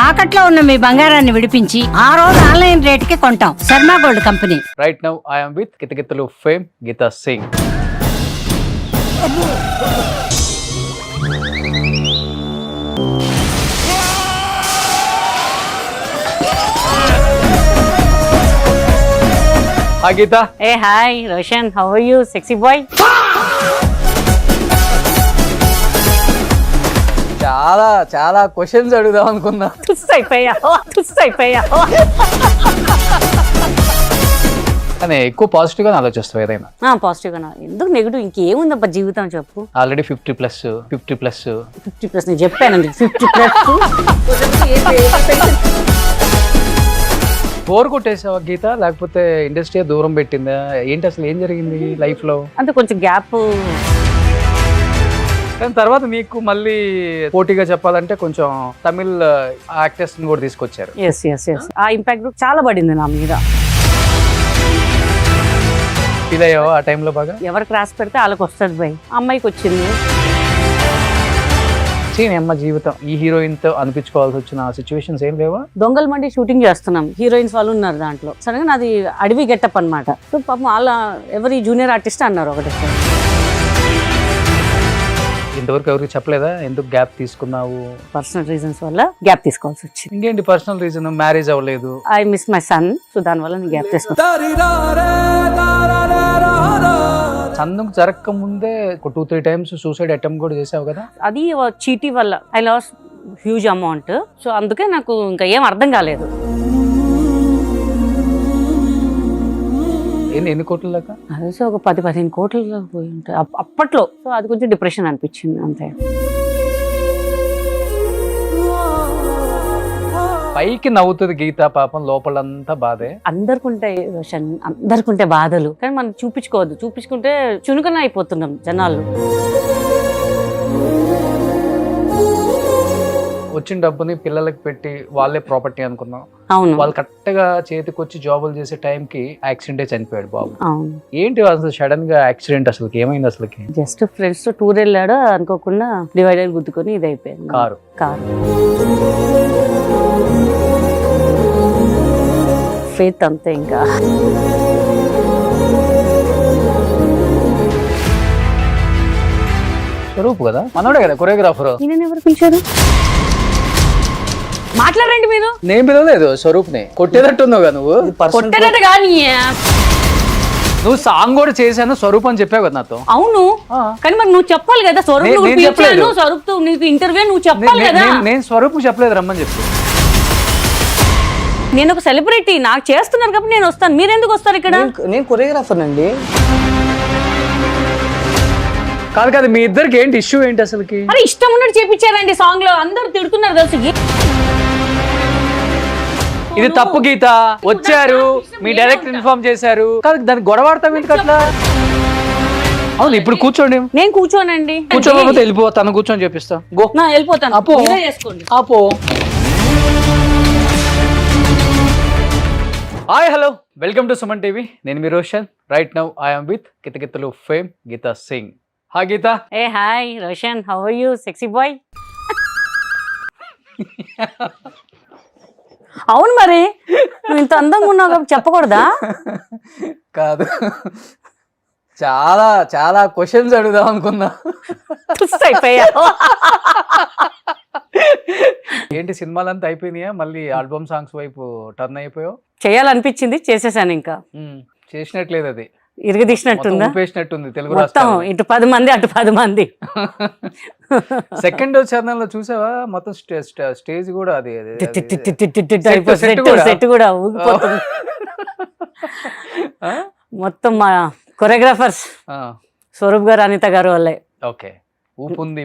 తాకట్లో ఉన్న మీ బంగారాన్ని విడిపించి ఆ రోజు ఆన్లైన్ రేటుకి కొంటాం. Sharma gold company. Right now I am with Kithakithalu fame Gita Singh. Hi Gita. A hi Roshan, how are you sexy boy? చాలా చాలా క్వశ్చన్స్ అడుగుదాం అనుకున్నా. తుస్ అయిపోయావు. కానీ ఎక్కువ పాజిటివ్ గా ఆలోచిస్తావు ఏదైనా. పాజిటివ్ గా ఎందుకు నెగిటివ్? ఇంకేముందబ్బా జీవితం చెప్పు. ఆల్రెడీ 50+. నేను చెప్పానండి 50+. బోర్ కొట్టేసావా గీత, లేకపోతే ఇండస్ట్రీ దూరం పెట్టిందా ఏంటి, అసలు ఏం జరిగింది లైఫ్ లో? అంటే కొంచెం గ్యాప్. దాని తర్వాత మీకు మళ్ళీ పోటీగా చెప్పాలంటే కొంచెం తమిళ్ యాక్టర్స్ కూడా తీసుకొచ్చారు. ఎస్ ఆ ఇంపాక్ట్ చాలా పడింది నా మీద. ఫీల్ అయ్యావా ఆ టైంలో బాగా? ఎవరికి రాసి పెడితే వాళ్ళకి వస్తుంది బై. అమ్మాయికి వచ్చింది. అమ్మ జీవితం ఈ హీరోయిన్ తో అనిపించుకోవాల్సి వచ్చిన సిచ్యువేషన్స్ ఏం లేవా? దొంగల మండి షూటింగ్ చేస్తున్నాం, హీరోయిన్స్ వాళ్ళు ఉన్నారు దాంట్లో. సడన్ గా నాది అడవి గెటప్ అనమాట. సో పాపం వాళ్ళ ఎవరి జూనియర్ ఆర్టిస్ట్ అన్నారు ఒకటి. ఇంతవరకు ఎవరికి చెప్పలేదా ఎందుకు గ్యాప్ తీసుకున్నావు? పర్సనల్ రీజన్స్ వల్ల గ్యాప్ తీసుకోవాల్సి వచ్చింది. ఇంకేంటి పర్సనల్ రీజన్? మ్యారేజ్ అవ్వలేదు. I miss my son, so దానివల్ల నేను గ్యాప్ తీసుకున్నాను. సందుకు జరగక ముందే 2-3 టైమ్స్ సూసైడ్ అటెంప్ట్ కూడా చేసావు కదా? అది చీటీ వల్ల I loss huge amount. So అందుకే నాకు ఇంకా ఏం అర్థం కాలేదు. ఎన్ని కోట్ల దాకా? అదే సో ఒక 10-15 కోట్లు పోయి ఉంటాయి అప్పట్లో. సో అది కొంచెం డిప్రెషన్ అనిపించింది అంతే. పైకి నవ్వుతుంది గీత, పాపం లోపలంతా బాధే. అందరికుంటాయి రోషన్, అందరికుంటే బాధలు, కానీ మనం చూపించుకోవద్దు. చూపించుకుంటే చునుకన అయిపోతున్నాం జనాలు. వచ్చిన డబ్బుని పిల్లలకి పెట్టి వాళ్ళే ప్రాపర్టీ అనుకున్నాం. అవును, వాళ్ళు కరెక్ట్ గా చేతికి వచ్చి జాబులు చేసే టైంకి యాక్సిడెంటే చనిపోయాడు బాబు. అవును. ఏంటి అసలు సడన్ గా యాక్సిడెంట్, అసలు ఏమైంది అసలుకి? జస్ట్ ఫ్రెండ్స్ తో టూర్ వెళ్ళాడు, అనుకోకుండా డివైడర్ గుద్దుకొని ఇది అయిపోయింది. కారు ఫేత్ అంతే. ఇంకా స్వరూప్ కదా, మనోడే కదా కొరియోగ్రాఫర్. ఈయన ఎవరు పిలిచారు? మాట్లాడండి మీరు. నేను పిలవలేదు స్వరూప్ ని. కొట్టేటట్టున్నావు కదా నువ్వు. కొట్టేటట్టు కానీ నువ్వు సాంగ్ కూడా చేశాను స్వరూప్ అని చెప్పావు కదా నాతో. అవును, కానీ మరి నువ్వు చెప్పాలి కదా. స్వరూప్ తో నీకు ఇంటర్వ్యూ నువ్వు చెప్పాలి కదా. నేను స్వరూప్ చెప్పలేదు రమ్మని చెప్పి. నేను ఒక సెలబ్రిటీ, నాకు చేస్తున్నారు కాబట్టి నేను వస్తాను. మీరు ఎందుకు వస్తారు ఇక్కడ? నేను కొరియోగ్రాఫర్ అండి. కాదు కాదు, మీ ఇద్దరికి ఏంటి ఇష్యూ ఏంటి అసలుకి? అరే ఇష్టం ఉన్నట్టు చేపించారండి సాంగ్ లో, అందరు తిడుతున్నారు తెలుసు. ఇది తప్పు గీత. వచ్చారు, మీ డైరెక్టర్ ఇన్ఫార్మ్ చేశారు, కాదు దానికి గొడవాడతాం ఎందుకు అట్లా? అవును, ఇప్పుడు కూర్చోండి. నేను కూర్చోనండి. కూర్చోకపోతే వెళ్ళిపో, తను కూర్చొని చెప్పిస్తా. గో, వెళ్ళిపోతాను. అపో చేసుకోండి. అపో. Hi hello, welcome to Suman TV. నేను మీ Roshan. Right now I am with Kithakithalu fame Gita Singh. Hi Gita. A hi Roshan, how are you sexy boy? అవును, మరి నువ్వు ఇంత అందంగా ఉన్నావు కాబట్టి చెప్పకూడదా? కాదు, చాలా చాలా క్వశ్చన్స్ అడుగుదాం అనుకున్నా. అయిపోయావు. ఏంటి సినిమాలంతా అయిపోయినాయా? మళ్ళీ ఆల్బమ్ సాంగ్స్ వైపు టర్న్ అయిపోయావు? చేయాలనిపించింది, చేసేసాను. ఇంకా చేసినట్లేదు, అది ఇరగదీసినట్టుందా? ఊపేసినట్టుంది తెలుగు మొత్తం. రాష్ట్రాలు. ఇటు 10 మంది అటు 10 మంది. సెకండ్ ఛానల్ లో చూసావా? మొత్తం స్టేజ్ కూడా అది సెట్ కూడా ఊగిపోతుంది. మొత్తం మా కొరియోగ్రాఫర్స్ స్వరూప్ గారు, అనిత గారు వాళ్ళే. ఓకే, ఊపుంది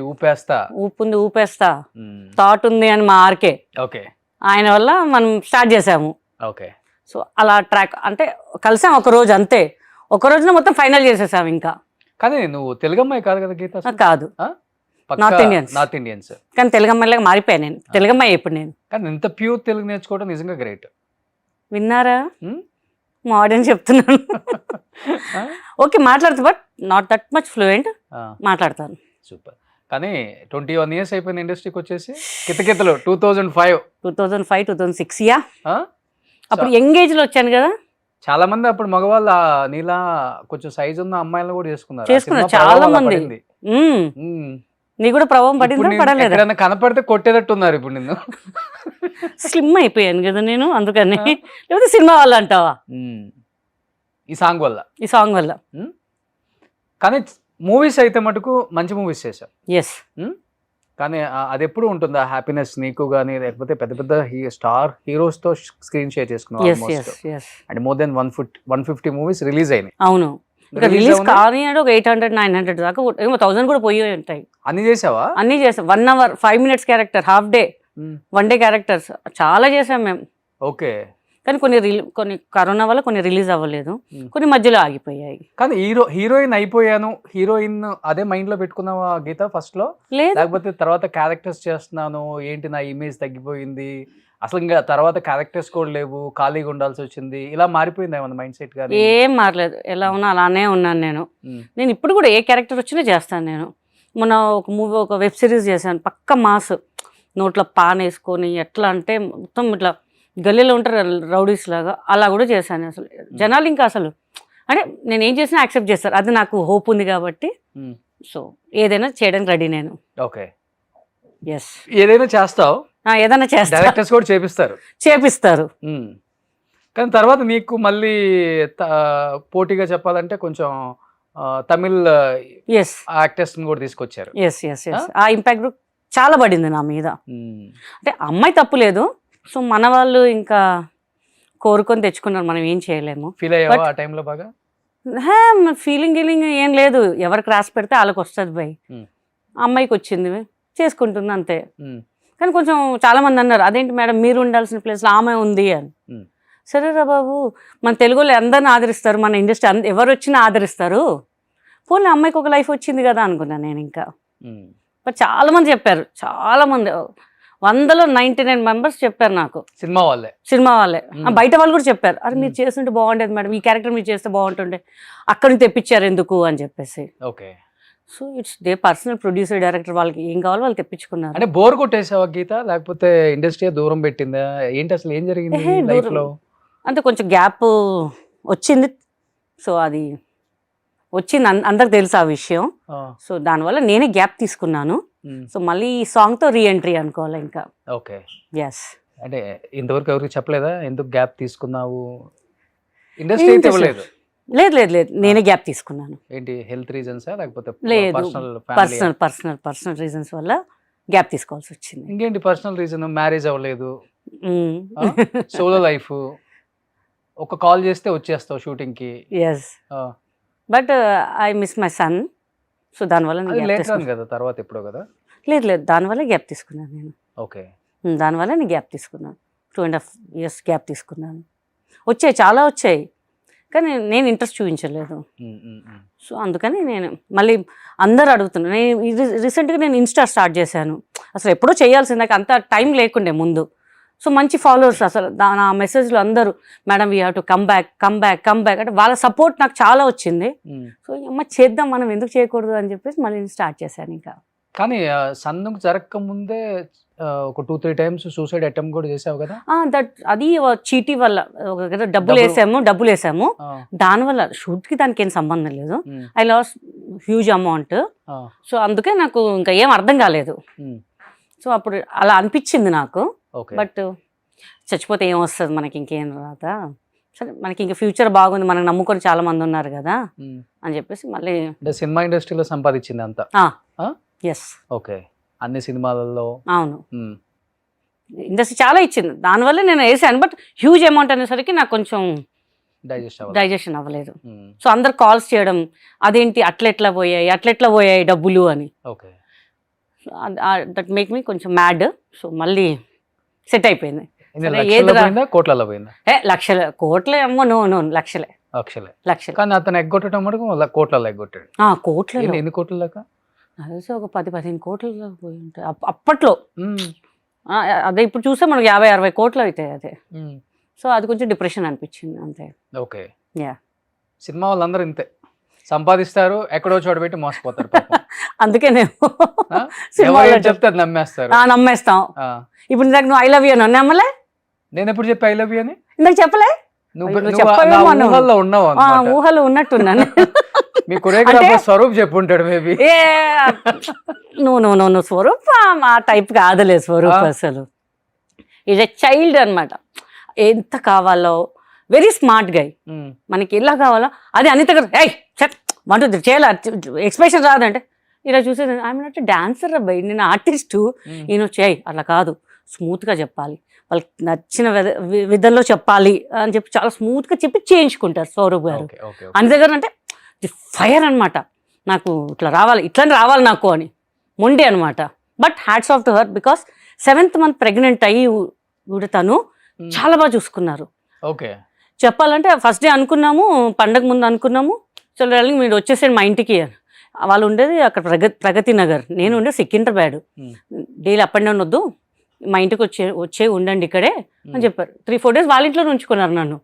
ఊపేస్తా, థాట్ ఉంది అని మా ఆర్కే. ఓకే, ఆయన వల్ల మనం స్టార్ట్ చేసాము. ఓకే, సో అలా ట్రాక్ అంటే కలిసాం ఒక రోజు అంతే. ఒక రోజున మొత్తం ఫైనల్ చేసేసాం. ఇంకా కానీ నువ్వు తెలుగు అమ్మాయి కాదు కదా గీత? కాదు, నార్త్ ఇండియన్స్. కానీ తెలుగు అమ్మాయిలాగా మారిపోయాను నేను. తెలుగు అమ్మాయి ఇప్పుడు నేను. కానీ ఇంత ప్యూర్ తెలుగు నేర్చుకోవడం నిజంగా గ్రేట్. విన్నారా? మోడర్న్ చెప్తున్నాను. ఓకే, మాట్లాడుతా, but not that much fluent. మాట్లాడతాను. సూపర్. కానీ 21 years అయిపోయింది ఇండస్ట్రీకి వచ్చేసి. కితకితలు 2005. 2005, 2006 యా. అప్పుడు యంగేజ్ లో వచ్చాను కదా. చాలా మంది అప్పుడు మగవాళ్ళు నీలా కొంచెం సైజ్ ఉన్న అమ్మాయిలను కూడా చేసుకున్నారు. చాలా మంది. నీ కూడా ప్రభావం పడిందా పడలేదా? ఎక్కడైనా కనపడితే కొట్టేటట్టున్నారు ఇప్పుడు నిన్ను. స్లిమ్ అయిపోయాను కదా నేను, అందుకని. లేకపోతే సినిమా వల్ల అంటావా? ఈ సాంగ్ వల్ల. ఈ సాంగ్ వల్ల. కానీ మూవీస్ అయితే మటుకు మంచి మూవీస్ చేశావు. ఎస్. కానీ అది ఎప్పుడు ఉంటుందా హ్యాపీనెస్ నీకు కానీ, లేకపోతే పెద్ద పెద్ద స్టార్ హీరోస్ తో స్క్రీన్ షేర్ చేసుకున్నావు. And more than 150 movies release అయినాయి. అవును. రిలీజ్ కానీ ఒక 800-900 దాకా, ఏమో 1000 కూడా పోయి ఉంటాయి. అన్ని చేసావా? అన్ని చేసాం. 1 hour 5 minutes character, half day, 1 day characters చాలా చేసాం మేము. ఓకే. కానీ కొన్ని కరోనా వల్ల కొన్ని రిలీజ్ అవ్వలేదు, కొన్ని మధ్యలో ఆగిపోయాయి. కానీ హీరోయిన్ అయిపోయాను, హీరోయిన్ అదే మైండ్ లో పెట్టుకున్నావా గీత ఫస్ట్ లో? లేకపోతే తర్వాత క్యారెక్టర్స్ చేస్తున్నాను ఏంటి నా ఇమేజ్ తగ్గిపోయింది, అసలు ఇంకా తర్వాత క్యారెక్టర్స్ కూడా లేవు, ఖాళీగా ఉండాల్సి వచ్చింది, ఇలా మారిపోయింది ఏమన్నా మైండ్ సెట్? కానీ ఏం మారలేదు, ఎలా ఉన్నా అలానే ఉన్నాను నేను ఇప్పుడు కూడా ఏ క్యారెక్టర్ వచ్చినా చేస్తాను నేను. మొన్న ఒక వెబ్ సిరీస్ చేశాను, పక్క మాస్, నోట్లో పాన్ వేసుకొని ఎట్లా అంటే మొత్తం ఇట్లా గల్లీలో ఉంటారు రౌడీస్ లాగా, అలా కూడా చేశాను. అసలు జనాలు ఇంకా అసలు అంటే నేను ఏం చేసినా యాక్సెప్ట్ చేస్తారు, అది నాకు హోప్ ఉంది కాబట్టి. సో ఏదైనా చేయడానికి రెడీ నేను. ఓకే. ఎస్. ఏదైనా చేస్తావు? ఏదైనా చేస్తా. డైరెక్టర్స్ కూడా చేపిస్తారు. కానీ తర్వాత నీకు మళ్ళీ పోటీగా చెప్పాలంటే కొంచెం తమిళ్ యాక్టర్స్ కూడా తీసుకొచ్చారు. ఆ ఇంపాక్ట్ చాలా పడింది నా మీద. అంటే అమ్మాయి తప్పు లేదు, సో మన వాళ్ళు ఇంకా కోరుకొని తెచ్చుకున్నారు, మనం ఏం చేయలేము. ఫీల్ అయ్యావా ఆ టైంలో బాగా? ఫీలింగ్ ఏం లేదు, ఎవరికి రాసి పెడితే వాళ్ళకి వస్తుంది భయ్. అమ్మాయికి వచ్చింది, చేసుకుంటుంది అంతే. కానీ కొంచెం చాలా మంది అన్నారు, అదేంటి మేడం మీరు ఉండాల్సిన ప్లేస్లో ఆమె ఉంది అని. సరేరా బాబు, మన తెలుగులో అందరిని ఆదరిస్తారు, మన ఇండస్ట్రీ ఎవరు వచ్చినా ఆదరిస్తారు, పోనీ అమ్మాయికి ఒక లైఫ్ వచ్చింది కదా అనుకున్నాను నేను. ఇంకా బట్ చాలా మంది చెప్పారు, చాలా మంది 100లో 99 members చెప్పారు నాకు. సినిమా వాళ్ళే. బయట వాళ్ళు కూడా చెప్పారు, అరే మీరు చేస్తుంటే బాగుండేది మేడం, ఈ క్యారెక్టర్ మీరు చేస్తే బాగుంటుండే, అక్కడి నుంచి తెప్పించారు ఎందుకు అని చెప్పేసి. Okay. So it's they personal producer, director, వాళ్ళకి ఏం కావాలో వాళ్ళు తెప్పించుకున్నారు. అంటే బోర్ కొట్టేసావా గీత, లేకపోతే ఇండస్ట్రీ దూరం పెట్టిందా ఏంటి, అసలు ఏం జరిగింది లైఫ్ లో? అంటే కొంచెం గ్యాప్ వచ్చింది, సో అది వచ్చింది, అందరికి తెలుసు ఆ విషయం. సో దానివల్ల నేనే గ్యాప్ తీసుకున్నాను. సో మళ్ళీ ఈ సాంగ్ తో రీఎంట్రీ అనుకోవాలి ఇంకా. ఓకే. ఎస్. అంటే ఇంతవరకు ఎవరికి చెప్పలేదా ఎందుకు గ్యాప్ తీసుకున్నావు? ఇండస్ట్రీ అయితే ఇవ్వలేదు? లేదు, నేనే గ్యాప్ తీసుకున్నాను. ఏంటి, హెల్త్ రీజన్సా లేకపోతే? లేదు, పర్సనల్ రీజన్స్ వల్ల గ్యాప్ తీసుకోవాల్సి వచ్చింది. ఇంకేంటి పర్సనల్ రీజన్? మ్యారేజ్ అవ్వలేదు, సోలో లైఫ్, ఒక కాల్ చేస్తే వచ్చేస్తావు షూటింగ్ కి. Yes. But I miss my son, so దానివల్ల కదా తర్వాత ఎప్పుడో కదా. లేదు, దానివల్ల గ్యాప్ తీసుకున్నాను నేను. ఓకే. దానివల్ల నేను గ్యాప్ తీసుకున్నాను, 2.5 years గ్యాప్ తీసుకున్నాను. చాలా వచ్చాయి కానీ నేను ఇంట్రెస్ట్ చూపించలేదు. సో అందుకని నేను మళ్ళీ అందరు అడుగుతున్నాను. నేను రీసెంట్గా నేను ఇన్స్టా స్టార్ట్ చేశాను, అసలు ఎప్పుడో చేయాల్సింది, నాకు అంత టైం లేకుండే ముందు. సో మంచి ఫాలోవర్స్, అసలు నా మెసేజ్లో అందరూ madam we have to come back అంటే వాళ్ళ సపోర్ట్ నాకు చాలా వచ్చింది. సో అమ్మ చేద్దాం, మనం ఎందుకు చేయకూడదు అని చెప్పేసి మళ్ళీ నేను స్టార్ట్ చేశాను ఇంకా. కానీ సన్నుకు జరగక ముందే ఒక 2-3 times సూసైడ్ అటెంప్ట్ కూడా చేసావు కదా? అది చీటీ వల్ల, డబ్బులు వేసాము, దానివల్ల షూట్కి దానికి ఏం సంబంధం లేదు. I loss huge amount. So అందుకే నాకు ఇంకా ఏం అర్థం కాలేదు. సో అప్పుడు అలా అనిపించింది నాకు. బట్ చచ్చిపోతే ఏం వస్తుంది మనకి, ఇంకేం రాత, సరే మనకి ఇంకా ఫ్యూచర్ బాగుంది, మనకు నమ్ముకొని చాలా మంది ఉన్నారు కదా అని చెప్పేసి మళ్ళీ సినిమా ఇండస్ట్రీలో సంపాదించింది అంతా. ఎస్. ఓకే. అన్ని సినిమాలలో. అవును, ఇండస్ట్రీ చాలా ఇచ్చింది, దానివల్ల నేను వేసాను. బట్ హ్యూజ్ అమౌంట్ అనేసరికి నాకు కొంచెం డైజెషన్ అవ్వలేదు. సో అందరు కాల్స్ చేయడం, అదేంటి అట్లెట్లా పోయాయి డబ్బులు అని. దట్ మేక్ మీ కొంచెం మ్యాడ్. సో మళ్ళీ సెట్ అయిపోయింది. కోట్ల ఏమో, నో లక్షలే. కానీ అతను ఎగ్గొట్టడం కోట్లలో ఎగ్గొట్టాడు. కోట్ల ఎన్ని కోట్ల దాకా? ఒక 10-15 కోట్లు పోయి ఉంటాయి అప్పట్లో. అదే ఇప్పుడు చూస్తే మనకు 50-60 కోట్లు అవుతాయి అదే. సో అది కొంచెం డిప్రెషన్ అనిపించింది అంతే. ఓకే. సినిమా వాళ్ళందరూ ఇంతే సంపాదిస్తారు, ఎక్కడో చోట పెట్టి మోసపోతారు. అందుకే నేను ఎవరు సినిమాలో ఏం చెప్తే అది నమ్మేస్తారు. నమ్మేస్తాం. ఆ. ఇప్పుడు ఇందాక నువ్వు ఐ లవ్ యూ అని నమ్మలే, నేను ఎప్పుడు చెప్పి ఐ లవ్ యూ అని? ఇందాక చెప్పలే, నువ్వు నువ్వు నా చెప్పవేమో అన్నావు. ఊహల్లో ఉన్నావు ఆ, అన్నమాట. ఊహలో ఉన్నట్టున్నాను. మీ కొరియోగ్రాఫర్ స్వరూప్ చెప్పుంటాడు మేబీ. ఏ నువ్వు స్వరూప్ ఆ టైప్ కాదులే స్వరూప్. అసలు ఈజ్ ఎ చైల్డ్ అనమాట. ఎంత కావాలో వెరీ స్మార్ట్ గై. మనకి ఎలా కావాలో అది అనిత గారు వంట చేయాలి, ఎక్స్ప్రెషన్ రాదంటే ఇలా చూసేది ఐఎమ్ నాట్ డాన్సర్ అబ్బాయి, నేను ఆర్టిస్టు. ఈయన చేయి అట్లా కాదు, స్మూత్గా చెప్పాలి, వాళ్ళకి నచ్చిన విధంలో చెప్పాలి అని చెప్పి చాలా స్మూత్గా చెప్పి చేయించుకుంటారు స్వరూప్ గారు. అనిత గారు అంటే ఫైర్ అనమాట. నాకు ఇట్లా రావాలి నాకు అని మొండి అనమాట. But hats off to her because 7th month pregnant అయ్యి కూడా తను చాలా బాగా చూసుకున్నారు. ఓకే, చెప్పాలంటే ఫస్ట్ డే అనుకున్నాము, పండగ ముందు అనుకున్నాము, చలో మీరు వచ్చేసేయండి మా ఇంటికి. వాళ్ళు ఉండేది అక్కడ ప్రగతి నగర్, నేను ఉండే Secunderabad. Daily up and down వద్దు, మా ఇంటికి వచ్చే ఉండండి ఇక్కడే అని చెప్పారు. 3-4 days వాళ్ళ ఇంట్లో ఉంచుకున్నారు నన్ను.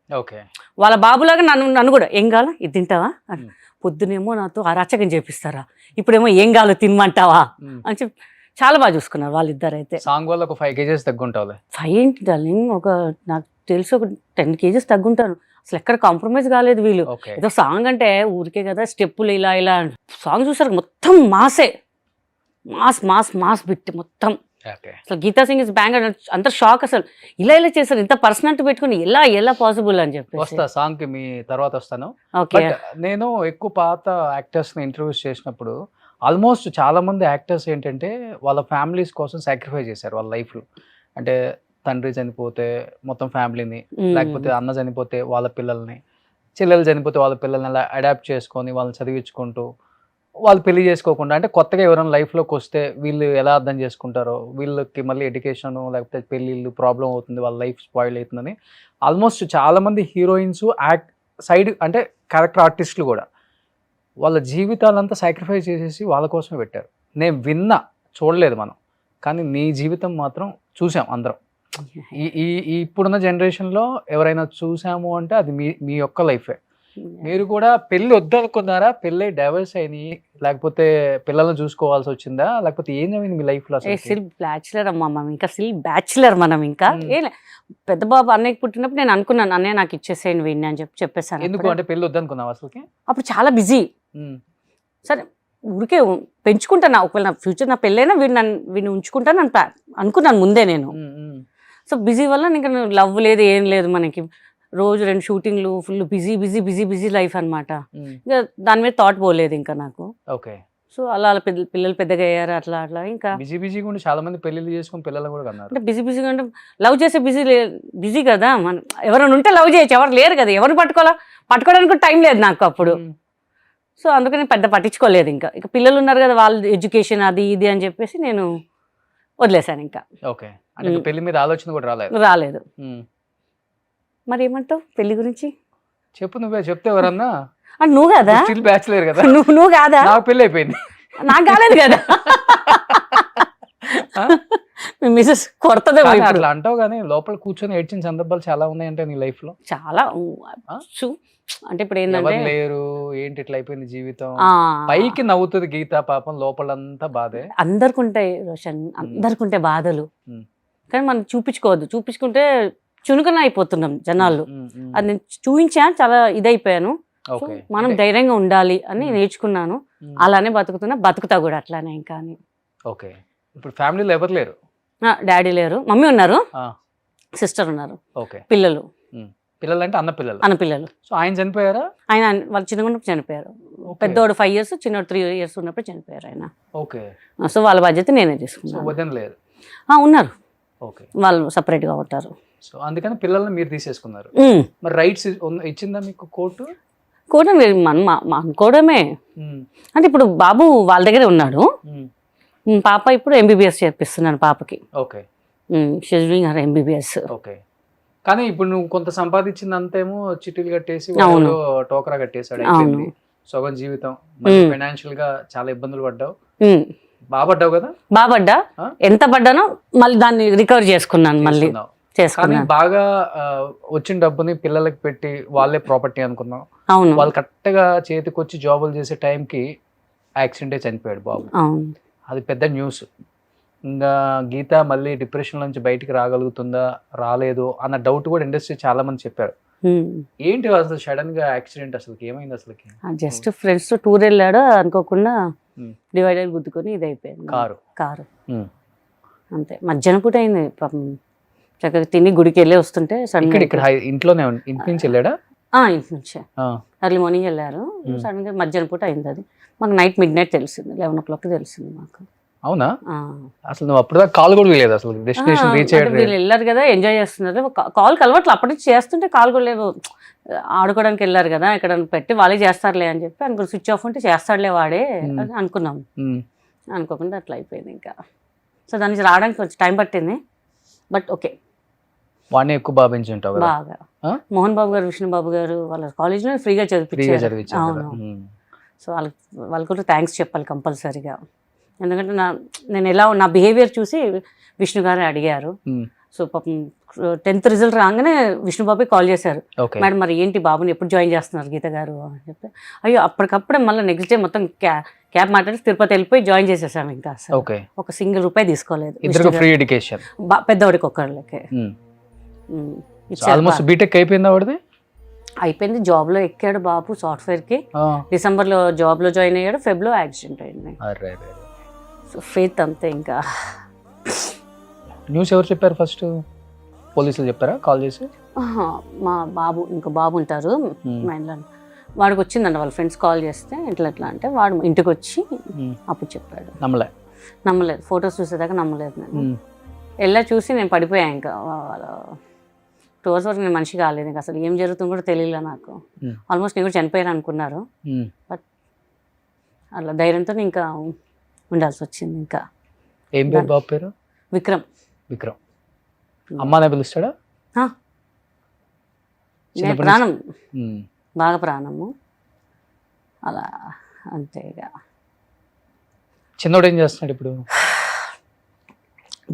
వాళ్ళ బాబులాగా నన్ను కూడా ఏం కావాలా ఇది తింటావా అని. పొద్దునేమో నాతో అరాచకం చేపిస్తారా, ఇప్పుడేమో ఏం కావాలో తినమంటావా అని చెప్పి చాలా బాగా చూసుకున్నారు వాళ్ళిద్దరు. అయితే సాంగ్ వల్ల ఒక 5 kgs తగ్గుంటావు. 5 ఏంటి డార్లింగ్, నాకు తెలిసి ఒక 10 kgs తగ్గుంటాను. అసలు ఎక్కడ కాంప్రమైజ్ కాలేదు వీళ్ళు. ఏదో సాంగ్ అంటే ఊరికే కదా స్టెప్పులు ఇలా ఇలా. సాంగ్ చూసారు మొత్తం మాసే, మాస్ మాస్ మాస్ బిట్ మొత్తం. అసలు గీతా సింగ్ ఇస్ బ్యాంగ్ అంత షాక్. అసలు ఇలా చేశారు, ఇంత పర్సనాలిటీ పెట్టుకుని ఎలా పాసిబుల్ అని చెప్పి. వస్తా సాంగ్ కి మీ తర్వాత వస్తాను. ఓకే, నేను ఎక్కువ పాత యాక్టర్స్ ని ఇంటర్వ్యూస్ చేసినప్పుడు ఆల్మోస్ట్ చాలా మంది యాక్టర్స్ ఏంటంటే వాళ్ళ ఫ్యామిలీస్ కోసం సాక్రిఫైస్ చేశారు వాళ్ళ లైఫ్ లో. అంటే తండ్రి చనిపోతే మొత్తం ఫ్యామిలీని, లేకపోతే అన్న చనిపోతే వాళ్ళ పిల్లల్ని, చెల్లెలు చనిపోతే వాళ్ళ పిల్లల్ని అలా అడాప్ట్ చేసుకొని వాళ్ళని చదివించుకుంటూ వాళ్ళు పెళ్లి చేసుకోకుండా, అంటే కొత్తగా ఎవరైనా లైఫ్లోకి వస్తే వీళ్ళు ఎలా అర్థం చేసుకుంటారో, వీళ్ళకి మళ్ళీ ఎడ్యుకేషన్ లేకపోతే పెళ్ళిళ్ళు ప్రాబ్లం అవుతుంది, వాళ్ళ లైఫ్ స్పాయిల్ అవుతుందని ఆల్మోస్ట్ చాలామంది హీరోయిన్స్ సైడ్ అంటే క్యారెక్టర్ ఆర్టిస్టులు కూడా వాళ్ళ జీవితాలంతా సాక్రిఫైస్ చేసేసి వాళ్ళ కోసమే పెట్టారు. నేను విన్నా, చూడలేదు మనం, కానీ నీ జీవితం మాత్రం చూసాం అందరం. ఈ ఇప్పుడున్న జనరేషన్లో ఎవరైనా చూసాము అంటే అది మీ యొక్క లైఫే. మీరు కూడా పెళ్ళి వద్దనుకున్నారా, పెళ్ళి డైవర్స్ అయినాయి, లేకపోతే పిల్లల్ని చూసుకోవాల్సి వచ్చిందా, లేకపోతే ఏం జరిగింది మీ లైఫ్ లో? స్టిల్ బ్యాచులర్ అమ్మా మనం, ఇంకా స్టిల్ బ్యాచులర్ మనం. ఇంకా పెద్ద బాబు అన్నయ్యకి పుట్టినప్పుడు నేను అనుకున్నాను అన్నయ్య నాకు ఇచ్చేసేయండి వీడిని అని చెప్పేసాను. ఎందుకు అంటే పెళ్ళి వద్దనుకున్నావు అసలుకి? అప్పుడు చాలా బిజీ. సరే ఊరికే పెంచుకుంటాను, ఒకవేళ నా ఫ్యూచర్ నా పెళ్ళైనా వీడిని ఉంచుకుంటాను అనుకున్నాను ముందే నేను. సో బిజీ వల్ల ఇంకా లవ్ లేదు ఏం లేదు మనకి. రోజు 2 షూటింగ్లు, ఫుల్ బిజీ లైఫ్ అనమాట. ఇంకా దాని మీద థాట్ పోలేదు ఇంకా నాకు. ఓకే, సో అలా పిల్లలు పెద్దగా అయ్యారు, అట్లా ఇంకా బిజీగా ఉండి చాలా మంది పెళ్లి చేసుకుని పిల్లలు కూడా కన్నారు. అంటే బిజీగా అంటే లవ్ చేసే బిజీ కదా మనం. ఎవరైనా ఉంటే లవ్ చేయొచ్చు, ఎవరు లేరు కదా, ఎవరు పట్టుకోవడానికి టైం లేదు నాకు అప్పుడు. సో అందుకని పెద్ద పట్టించుకోలేదు. ఇంకా పిల్లలు ఉన్నారు కదా, వాళ్ళ ఎడ్యుకేషన్ అది ఇది అని చెప్పేసి నేను వదిలేశాను ఇంకా. ఓకే, అంటే పెళ్లి మీద ఆలోచన కూడా రాలేదు. మరి ఏమంటావు పెళ్లి గురించి? చెప్పు, నువ్వే చెప్తే ఎవరన్నా. నువ్వు కదా బ్యాచులర్ కదా, నువ్వు కాదా? నాకు పెళ్లి అయిపోయింది, నాకు కాలేదు కదా. మిసెస్ కొడతదే అట్లా అంటావు, కానీ లోపల కూర్చొని ఏడ్చిన సందర్భాలు చాలా ఉన్నాయంటే నీ లైఫ్ లో. చాలా అంటే ఇప్పుడు ఏంటంటే లేరు, ఏంటి ఇట్లా అయిపోయింది జీవితం. పైకి నవ్వుతుంది గీత, పాపం లోపలంతా బాధే. అందరికి ఉంటాయి రోషన్, అందరికి ఉంటాయి బాధలు, కానీ మనం చూపించుకుంటే చునుకన అయిపోతున్నాం జనాలు. అది నేను చూపించా, చాలా ఇదైపోయాను. మనం ధైర్యంగా ఉండాలి అని నేర్చుకున్నాను. అలానే బతుకుతా కూడా అట్లానే ఇంకా అని. ఓకే, ఇప్పుడు ఫ్యామిలీలో ఎవరు లేరు? డాడీ లేరు, మమ్మీ ఉన్నారు, సిస్టర్ ఉన్నారు, పిల్లలు అంటే అన్న పిల్లలు. సో ఆయన చనిపోయారా? ఆయన వాళ్ళు చిన్నగా ఉన్నప్పుడు చనిపోయారు. పెద్దోడు 5 years, చిన్నోడు 3 years ఉన్నప్పుడు చనిపోయారు ఆయన. ఓకే, సో వాళ్ళ బాధ్యత నేనే తీసుకున్నాను. ఉన్నారు, వాళ్ళు సపరేట్ గా ఉంటారు. సో అందుకని పిల్లల్ని మీరు తీసేసుకున్నారు. మరి రైట్స్ ఇచ్చిందా మీకు కోర్టు? మనం అనుకోవడమే. అంటే ఇప్పుడు బాబు వాళ్ళ దగ్గరే ఉన్నాడు, పాప ఇప్పుడు MBBS చేపిస్తున్నాను పాపకి. Okay, she's doing her MBBS. Okay, కానీ ఇప్పుడు నువ్వు కొంత సంపాదించిందంతేమో చిట్టీలు కట్టేసి టోకరా కట్టేసాడు, సగం జీవితం. ఫైనాన్షియల్ గా చాలా ఇబ్బందులు పడ్డావు. బాగా పడ్డా, ఎంత పడ్డానో మళ్ళీ దాన్ని రికవర్ చేసుకున్నాను. మళ్ళీ బాగా వచ్చిన డబ్బుని పిల్లలకి పెట్టి వాళ్ళే ప్రాపర్టీ అనుకున్నాం. అవును, వాళ్ళు కరెక్ట్ గా చేతికి వచ్చి జాబులు చేసే టైంకి యాక్సిడెంటే చనిపోయాడు బాబు. అవును. అది పెద్ద న్యూస్. ఇంకా గీత మళ్ళీ డిప్రెషన్ నుంచి బయటికి రాగలుగుతుందా రాలేదు అన్న డౌట్ కూడా ఇండస్ట్రీ చాలా మంది చెప్పారు. ఏంటి అసలు సడన్ గా యాక్సిడెంట్, అసలు ఏమైంది అసలుకి? జస్ట్ ఫ్రెండ్స్ తో టూర్ వెళ్ళాడు, అనుకోకుండా డివైడర్ గుద్దుకొని ఇది అయిపోయింది కారు. అంతే, మధ్యాహ్నం పూట అయింది పాపం. చక్కగా తిని గుడికి వెళ్ళి వస్తుంటే సడన్ ఇక్కడ ఇంట్లోనే ఇంటి నుంచి వెళ్ళాడా? ఇంటి నుంచే ఎర్లీ మార్నింగ్ వెళ్ళారు. సడన్ గా మధ్యాహ్నం పూట అయింది. అది మాకు నైట్ మిడ్ నైట్ తెలిసింది, 11 o'clock తెలిసింది మాకు. అవునా? అసలు నువ్వు అప్పుడు కాల్ కూడా లేదు అసలు డెస్టినేషన్ రీచ్ అయ్యాడు. వీళ్ళు వెళ్ళారు కదా, ఎంజాయ్ చేస్తున్నారు, కాల్ కలవట్లు అప్పటి నుంచి చేస్తుంటే కాల్ కూడా లేవు. ఆడుకోవడానికి వెళ్ళారు కదా, ఇక్కడ పెట్టి వాళ్ళే చేస్తారులే అని చెప్పి అనుకుని, స్విచ్ ఆఫ్ ఉంటే చేస్తాడులే వాడే అని అనుకున్నాం. అనుకోకుండా అట్లా అయిపోయింది ఇంకా. సో దాని నుంచి రావడానికి కొంచెం టైం పట్టింది, బట్ ఓకే. వాడిని ఎక్కువ బాగా పెంచి ఉంటావు బాగా. మోహన్ బాబు గారు, విష్ణు బాబు గారు వాళ్ళ కాలేజ్లో ఫ్రీగా చదివించారు. అవును. సో వాళ్ళకి కూడా థ్యాంక్స్ చెప్పాలి కంపల్సరీగా. ఎందుకంటే నేను ఎలా నా బిహేవియర్ చూసి విష్ణు గారు అడిగారు. సో పాపం 10th రిజల్ట్ రాగానే విష్ణు బాబు కాల్ చేశారు, మేడం మరి ఏంటి బాబుని ఎప్పుడు జాయిన్ చేస్తున్నారు గీత గారు అని చెప్పి. అయ్యో అప్పటికప్పుడే మళ్ళీ నెక్స్ట్ డే మొత్తం క్యాబ్ మాట్లాడి తిరుపతి వెళ్ళిపోయి జాయిన్ చేసేసాము. ఇంకా అసలు ఒక సింగిల్ రూపాయి తీసుకోలేదు. పెద్దవాడికి ఒక్కళ్ళకి. బీటెక్ అయిపోయింది, వాడిది అయిపోయింది. జాబ్ లో ఎక్కాడు బాబు సాఫ్ట్వేర్ కి. డిసెంబర్ లో జాబ్ లో జాయిన్ అయ్యాడు, ఫెబ్లో యాక్సిడెంట్ అయింది. సో ఫేత్ అంతే. ఇంకా న్యూస్ ఎవరు చెప్పారు ఫస్ట్? పోలీసులు చెప్పారా కాల్ చేసి? మా బాబు, ఇంకో బాబు ఉంటారు మైండ్లో, వాడికి వచ్చిందండి వాళ్ళ ఫ్రెండ్స్ కాల్ చేస్తే ఇట్లా ఎట్లా అంటే వాడు ఇంటికి వచ్చి అప్పుడు చెప్పాడు. నమ్మలేదు, ఫొటోస్ చూసేదాకా నమ్మలేదు. నేను వెళ్ళా చూసి నేను పడిపోయా. ఇంకా 2 hours వరకు నేను మనిషి కాలేదు. ఇంకా అసలు ఏం జరుగుతుందో కూడా తెలియలే నాకు. ఆల్మోస్ట్ నేను కూడా చనిపోయాను అనుకున్నారు, బట్ అలా ధైర్యంతో ఇంకా ఉండాల్సి వచ్చింది. ఇంకా ఏం పేరు బాబు పేరు? విక్రమ్. అమ్మానే పిలుస్తాడా? ప్రాణం, బాగా ప్రాణము అలా అంతే. ఇక చిన్నోడు ఏం చేస్తున్నాడు ఇప్పుడు?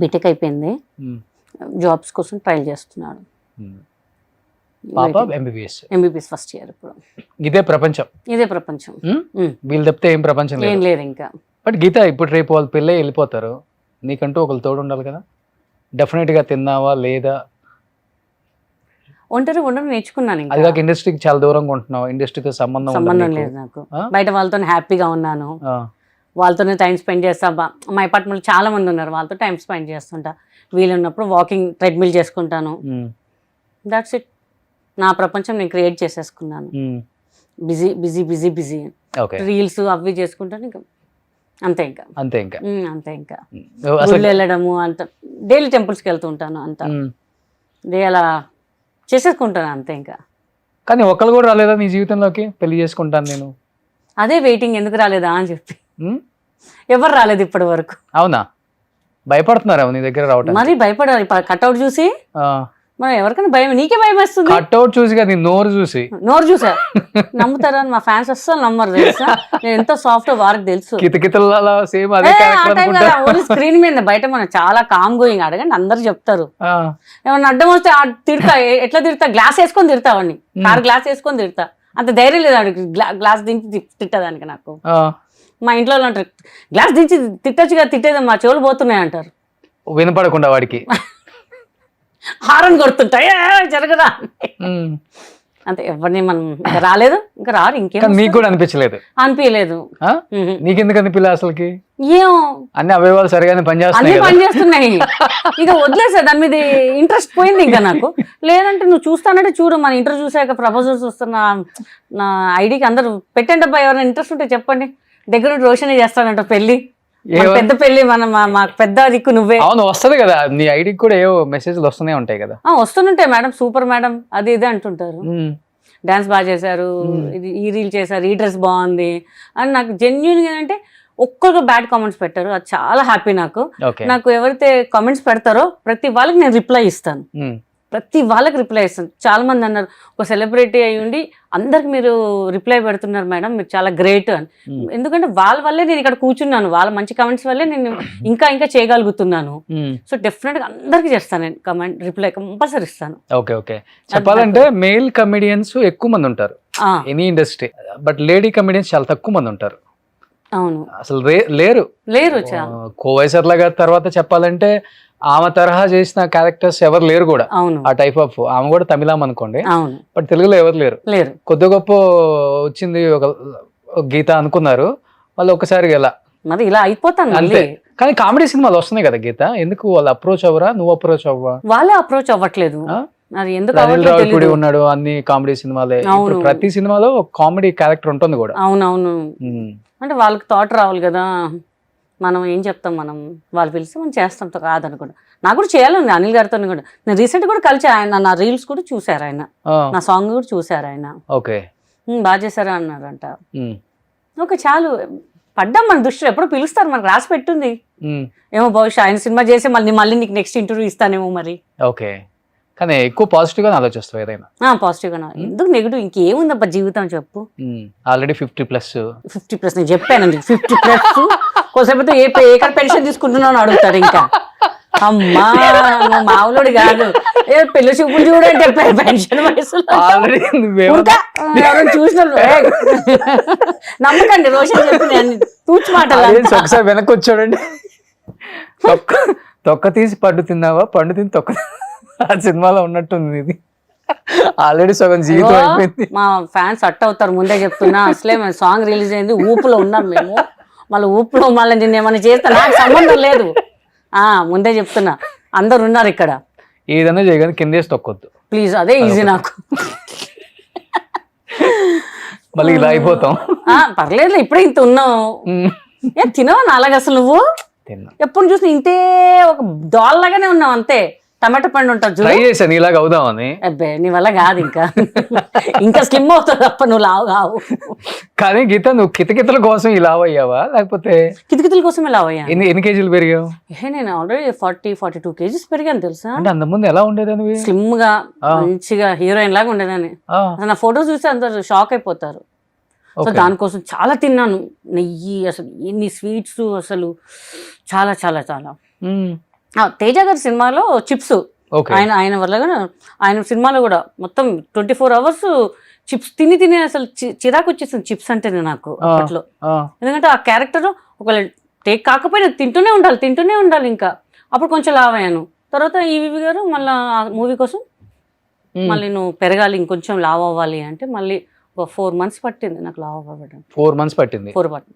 బీటెక్ అయిపోయింది, జాబ్స్ కోసం ట్రైల్ చేస్తున్నాడు. MBBS first year. ఇప్పుడు ఇదే ప్రపంచం. వీళ్ళు తప్పితే ఏం ప్రపంచం ఏం లేదు ఇంకా. బట్ గీత, ఇప్పుడు రేపు వాళ్ళు పెళ్ళి వెళ్ళిపోతారు, నీకంటూ ఒకరు తోడు ఉండాలి కదా. డెఫినెట్ గా తిన్నావా లేదా? ఒంటరి ఉండడం నేర్చుకున్నాను. అది కాక ఇండస్ట్రీకి చాలా దూరంగా ఉంటున్నావు, ఇండస్ట్రీతో సంబంధం లేదు నాకు. బయట వాళ్ళతో హ్యాపీగా ఉన్నాను, వాళ్ళతోనే టైం స్పెండ్ చేస్తా. మా అపార్ట్మెంట్లో చాలా మంది ఉన్నారు, వాళ్ళతో టైం స్పెండ్ చేస్తుంటా. వీలు ఉన్నప్పుడు వాకింగ్ ట్రెడ్మిల్ చేసుకుంటాను. That's it. నా ప్రపంచం నేను క్రియేట్ చేసేసుకున్నాను. Busy busy busy busy reels అవి చేసుకుంటాను. ఇంకా అంతే ఇంకా గుళ్ళు వెళ్ళడము అంత, డైలీ టెంపుల్స్కి వెళ్తూ ఉంటాను అంత, డే అలా చేసేసుకుంటాను అంతే. ఇంకా కానీ ఒకళ్ళు కూడా రాలేదా నీ జీవితంలోకి పెళ్లి చేసుకుంటాను నేను? అదే వెయిటింగ్, ఎందుకు రాలేదా అని చెప్పి. ఎవరు రాలేదు ఇప్పటి వరకు. అవునా? భయపడుతున్నారా నీ దగ్గర రావడం? మరి భయపడాలి, కట్అవుట్ చూసి. మరి ఎవరికైనా భయం, నీకే భయం వేస్తుంది. కట్అవుట్ చూసి కదా, నోరు చూసా. నమ్ముతారా? మా ఫ్యాన్స్ అస్సలు నమ్మరు తెలుసా. నేను ఎంతో సాఫ్ట్, వారికి తెలుసు. స్క్రీన్ మీద, బయట మనం చాలా కామ్ గోయింగ్. అడగండి, అందరు చెప్తారు. ఏమన్నా అడ్డం వస్తే తిడతా, ఎట్లా తిడతా, గ్లాస్ వేసుకొని తిడతా వాడిని, కారు గ్లాస్ వేసుకొని తిడతా. అంత ధైర్యం లేదు వాడికి గ్లాస్ దించి తిట్టదానికి. నాకు మా ఇంట్లో అంటారు, గ్లాస్ దించి తిట్టచ్చుగా, తిట్టేది మా చెవులు పోతున్నాయి అంటారు. వినపడకుండా వాడికి హారన్ కొడుతుంటాయి, జరగదా అంతే. ఎవరిని మనం ఇంకా రాలేదు, ఇంకా రారు. ఇంకేం నీకు కూడా అనిపించలేదు? అనిపించలేదు. నీకెందుకు అనిపించలేదు అసలుకి? ఏమో అన్ని అవయవాలు సరిగానే పనిచేస్తున్నాయి. ఇక వదిలేసా, దాని మీద ఇంట్రెస్ట్ పోయింది ఇంకా నాకు. లేదంటే నువ్వు చూస్తానంటే చూడు, మన ఇంటర్వ్యూ చూసాక ప్రపోజల్స్ వస్తున్నా నా ఐడికి అందరూ పెట్టండి అబ్బా, ఎవరైనా ఇంట్రెస్ట్ ఉంటే చెప్పండి, దగ్గర రోషనే చేస్తానంట పెళ్లి, పెద్ద పెళ్లి, మాకు పెద్ద దిక్కు నువ్వే. అవును, వస్తుంది కదా నీ ఐడికి కూడా ఏవో మెసేజ్లు వస్తూనే ఉంటాయి కదా. వస్తుంటాయి మేడం, సూపర్ మేడం అది ఇది అంటుంటారు. డాన్స్ బాగా చేశారు, ఇది ఈ రీల్ చేశారు, ఈ డ్రెస్ బాగుంది అని. నాకు జెన్యున్ గా అంటే ఒక్కరికి బ్యాడ్ కామెంట్స్ పెట్టారు, అది చాలా హ్యాపీ నాకు. నాకు ఎవరైతే కామెంట్స్ పెడతారో ప్రతి వాళ్ళకి నేను రిప్లై ఇస్తాను. చాలా మంది అన్నారు, ఒక సెలబ్రిటీ అయి ఉండి అందరికి మీరు రిప్లై పెడుతున్నారు మేడం, మీరు చాలా గ్రేట్ అని. ఎందుకంటే వాళ్ళ వల్లే నేను ఇక్కడ కూర్చున్నాను, వాళ్ళ మంచి కమెంట్స్ వల్లే నేను ఇంకా చేయగలుగుతున్నాను. సో డెఫినెట్ గా అందరికి చేస్తాను నేను కమెంట్, రిప్లై కంపల్సరీ ఇస్తాను. ఓకే చెప్పాలంటే మేల్ కమెడియన్స్ ఎక్కువ మంది ఉంటారు any industry, but lady comedians చాలా తక్కువ మంది ఉంటారు. అవును అసలు లేరు. లేరు కోవైసర్ లాగా తర్వాత చెప్పాలంటే ఆమె తరహా చేసిన క్యారెక్టర్స్ ఎవరు లేరు కూడా. అవును ఆ టైప్ ఆఫ్ ఆమె కూడా తమిళం అనుకోండి, అవును బట్ తెలుగులో ఎవరు లేరు. లేరు కొద్ది గొప్ప వచ్చింది ఒక గీత అనుకున్నారు, వాళ్ళు ఒక్కసారిగా ఎలా మరి ఇలా అయిపోతాను అంతే. మళ్ళీ. కానీ కామెడీ సినిమాలు వస్తున్నాయి కదా గీత, ఎందుకు వాళ్ళు అప్రోచ్ అవ్వరా? నువ్వు అప్రోచ్ అవ్వా? వాళ్ళే అప్రోచ్ అవ్వట్లేదు. అది ఎందుకు అనిల్ అవ్వట్లేదు రావిపూడి తెలీదు. ఉన్నాడు, అన్ని కామెడీ సినిమాలే. అవును. ఇప్పుడు ప్రతి సినిమాలో ఒక కామెడీ క్యారెక్టర్ ఉంటుంది కూడా. అవునవును అంటే వాళ్ళకి థాట్ రావాలి కదా, మనం ఏం చెప్తాం, మనం వాళ్ళు పిలిస్తే మనం చేస్తాం కాదనుకుంటా. నాకు కూడా చేయాలండి అనిల్ గారితో కూడా. నేను రీసెంట్ కూడా కలిసి ఆయన నా రీల్స్ కూడా చూసారు, ఆయన నా సాంగ్ కూడా చూసారు ఆయన. ఓకే బాగా చేశారా అన్నారంట. ఓకే చాలు, పడ్డాం మన దృష్టిలో. ఎప్పుడు పిలుస్తారు, మనకు రాసి పెట్టుంది. ఏమో బహుశా ఆయన సినిమా చేసి మళ్ళీ నీకు నెక్స్ట్ ఇంటర్వ్యూ ఇస్తానేమో మరి. ఓకే, కానీ ఎక్కువ పాజిటివ్ గా ఆలోచిస్తావు ఏదైనా. పాజిటివ్ గా, ఎందుకు నెగిటివ్? ఇంకేముందబ్బా జీవితం చెప్పు. ఆల్రెడీ 50+. 50+ నేను చెప్పానండి, 50+. కోసేపు ఏ పెన్షన్ తీసుకుంటున్నావు అడుగుతాడు ఇంకా. అమ్మా మామూలుడు కాదు, ఏ పెళ్లి చూపులు చూడంటే పెన్షన్ వయసులో చూసిన నమ్మకండి. రోషన్ చెప్పి తూచి మాటలు ఒకసారి వెనక్కి వచ్చాడండి, తొక్క తీసి పండు తిన్నావా, పండు తిని తొక్క ఆ సినిమాలో ఉన్నట్టుంది ఇది. ఆల్రెడీ సగం జీవితం అయిపోయింది. మా ఫ్యాన్స్ అట్ అవుతారు, ముందే చెప్తున్నా. అసలే మేము సాంగ్ రిలీజ్ అయింది, ఊపులో ఉన్నాం మేము. మళ్ళీ ఊపులో మళ్ళీ నిన్న ఏమైనా చేస్తా నాకు సంబంధం లేదు. ముందే చెప్తున్నా, అందరు ఉన్నారు ఇక్కడ. ఏదైనా చేయగానే కిందేసి తొక్కొద్దు ప్లీజ్, అదే ఈజీ నాకు. మళ్ళీ ఇలా అయిపోతాం. పర్లేదు, ఇప్పుడే ఇంత ఉన్నావు. ఏం తినవా నాలాగా అసలు? నువ్వు ఎప్పుడు చూసిన ఇంతే ఒక డాల్లాగానే ఉన్నావు అంతే. టమాటా పండు ఉంటావు, ట్రై చేశాను ఇలాగ అవుదామని. అబ్బే నీ వల్ల కాదు, ఇంకా స్లిమ్ అవుతావు తప్ప నువ్వు లావు కావు. కానీ గీత, నువ్వు కితకితల కోసం ఇలా అయ్యావా, లేకపోతే కితకితల కోసం ఇలా అయ్యా? ఎన్ని కేజీలు పెరిగావు? నేను ఆల్రెడీ 40-42 kgs పెరిగాను తెలుసా. అంటే అంతకుముందు ఎలా ఉండేదాన్ని? స్లిమ్ గా మంచిగా హీరోయిన్ లాగా ఉండేదాన్ని. నా ఫోటోస్ చూస్తే అందరు షాక్ అయిపోతారు. సో దానికోసం చాలా తిన్నాను, నెయ్యి, అసలు ఎన్ని స్వీట్స్, అసలు చాలా చాలా చాలా. తేజ గారి సినిమాలో చిప్స్, ఆయన వల్ల ఆయన సినిమాలో కూడా మొత్తం 24 hours చిప్స్ తిని అసలు చిరాకు వచ్చేసింది చిప్స్ అంటేనే నాకు అప్పట్లో. ఎందుకంటే ఆ క్యారెక్టర్ ఒకవేళ టేక్ కాకపోయినా తింటూనే ఉండాలి ఇంకా. అప్పుడు కొంచెం లావ్ అయ్యాను. తర్వాత ఈవి గారు మళ్ళీ మూవీ కోసం మళ్ళీ నువ్వు పెరగాలి, ఇంకొంచెం లావ్ అవ్వాలి అంటే మళ్ళీ 4 months పట్టింది నాకు లావ్ అవ్వడం. 4 months పట్టింది. 4 months.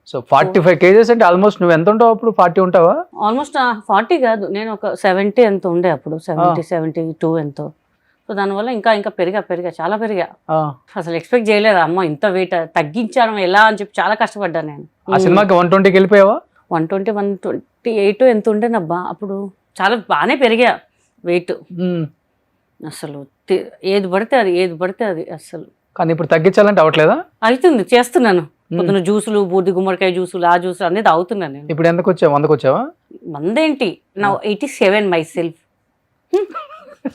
సో 45 kgs అంటే ఆల్మోస్ట్ నువ్వు ఎంత ఉంటావు అప్పుడు? 40 ఉంటావా? ఆల్మోస్ట్ 40 కాదు, నేను ఒక 70 ఎంత ఉండే అప్పుడు, 72 ఎంతో. సో దానివల్ల ఇంకా పెరిగా చాలా పెరిగా. అసలు ఎక్స్పెక్ట్ చేయలేదు, అమ్మ ఇంత వెయిట్ తగ్గించాను ఎలా అని చెప్పి చాలా కష్టపడ్డాను నేను. ఆ సినిమాకి 120కి వెళ్ళిపోయావా? 120, 128 ఎంత ఉండేనబ్బా అప్పుడు. చాలా బాగానే పెరిగా వెయిట్. అసలు ఏది పడితే అది అసలు. కానీ ఇప్పుడు తగ్గించాలంటే అవట్లేదా? అవుతుంది, చేస్తున్నాను. పొద్దున జ్యూసులు, బూర్ది గుమ్మడికాయ జ్యూసులు, ఆ జ్యూసులు అనేది అవుతున్నాను నేను. ఇప్పుడు ఎంతకు వచ్చావు? 100కి వచ్చావా? 100 ఏంటి, నా 87 మై సెల్ఫ్.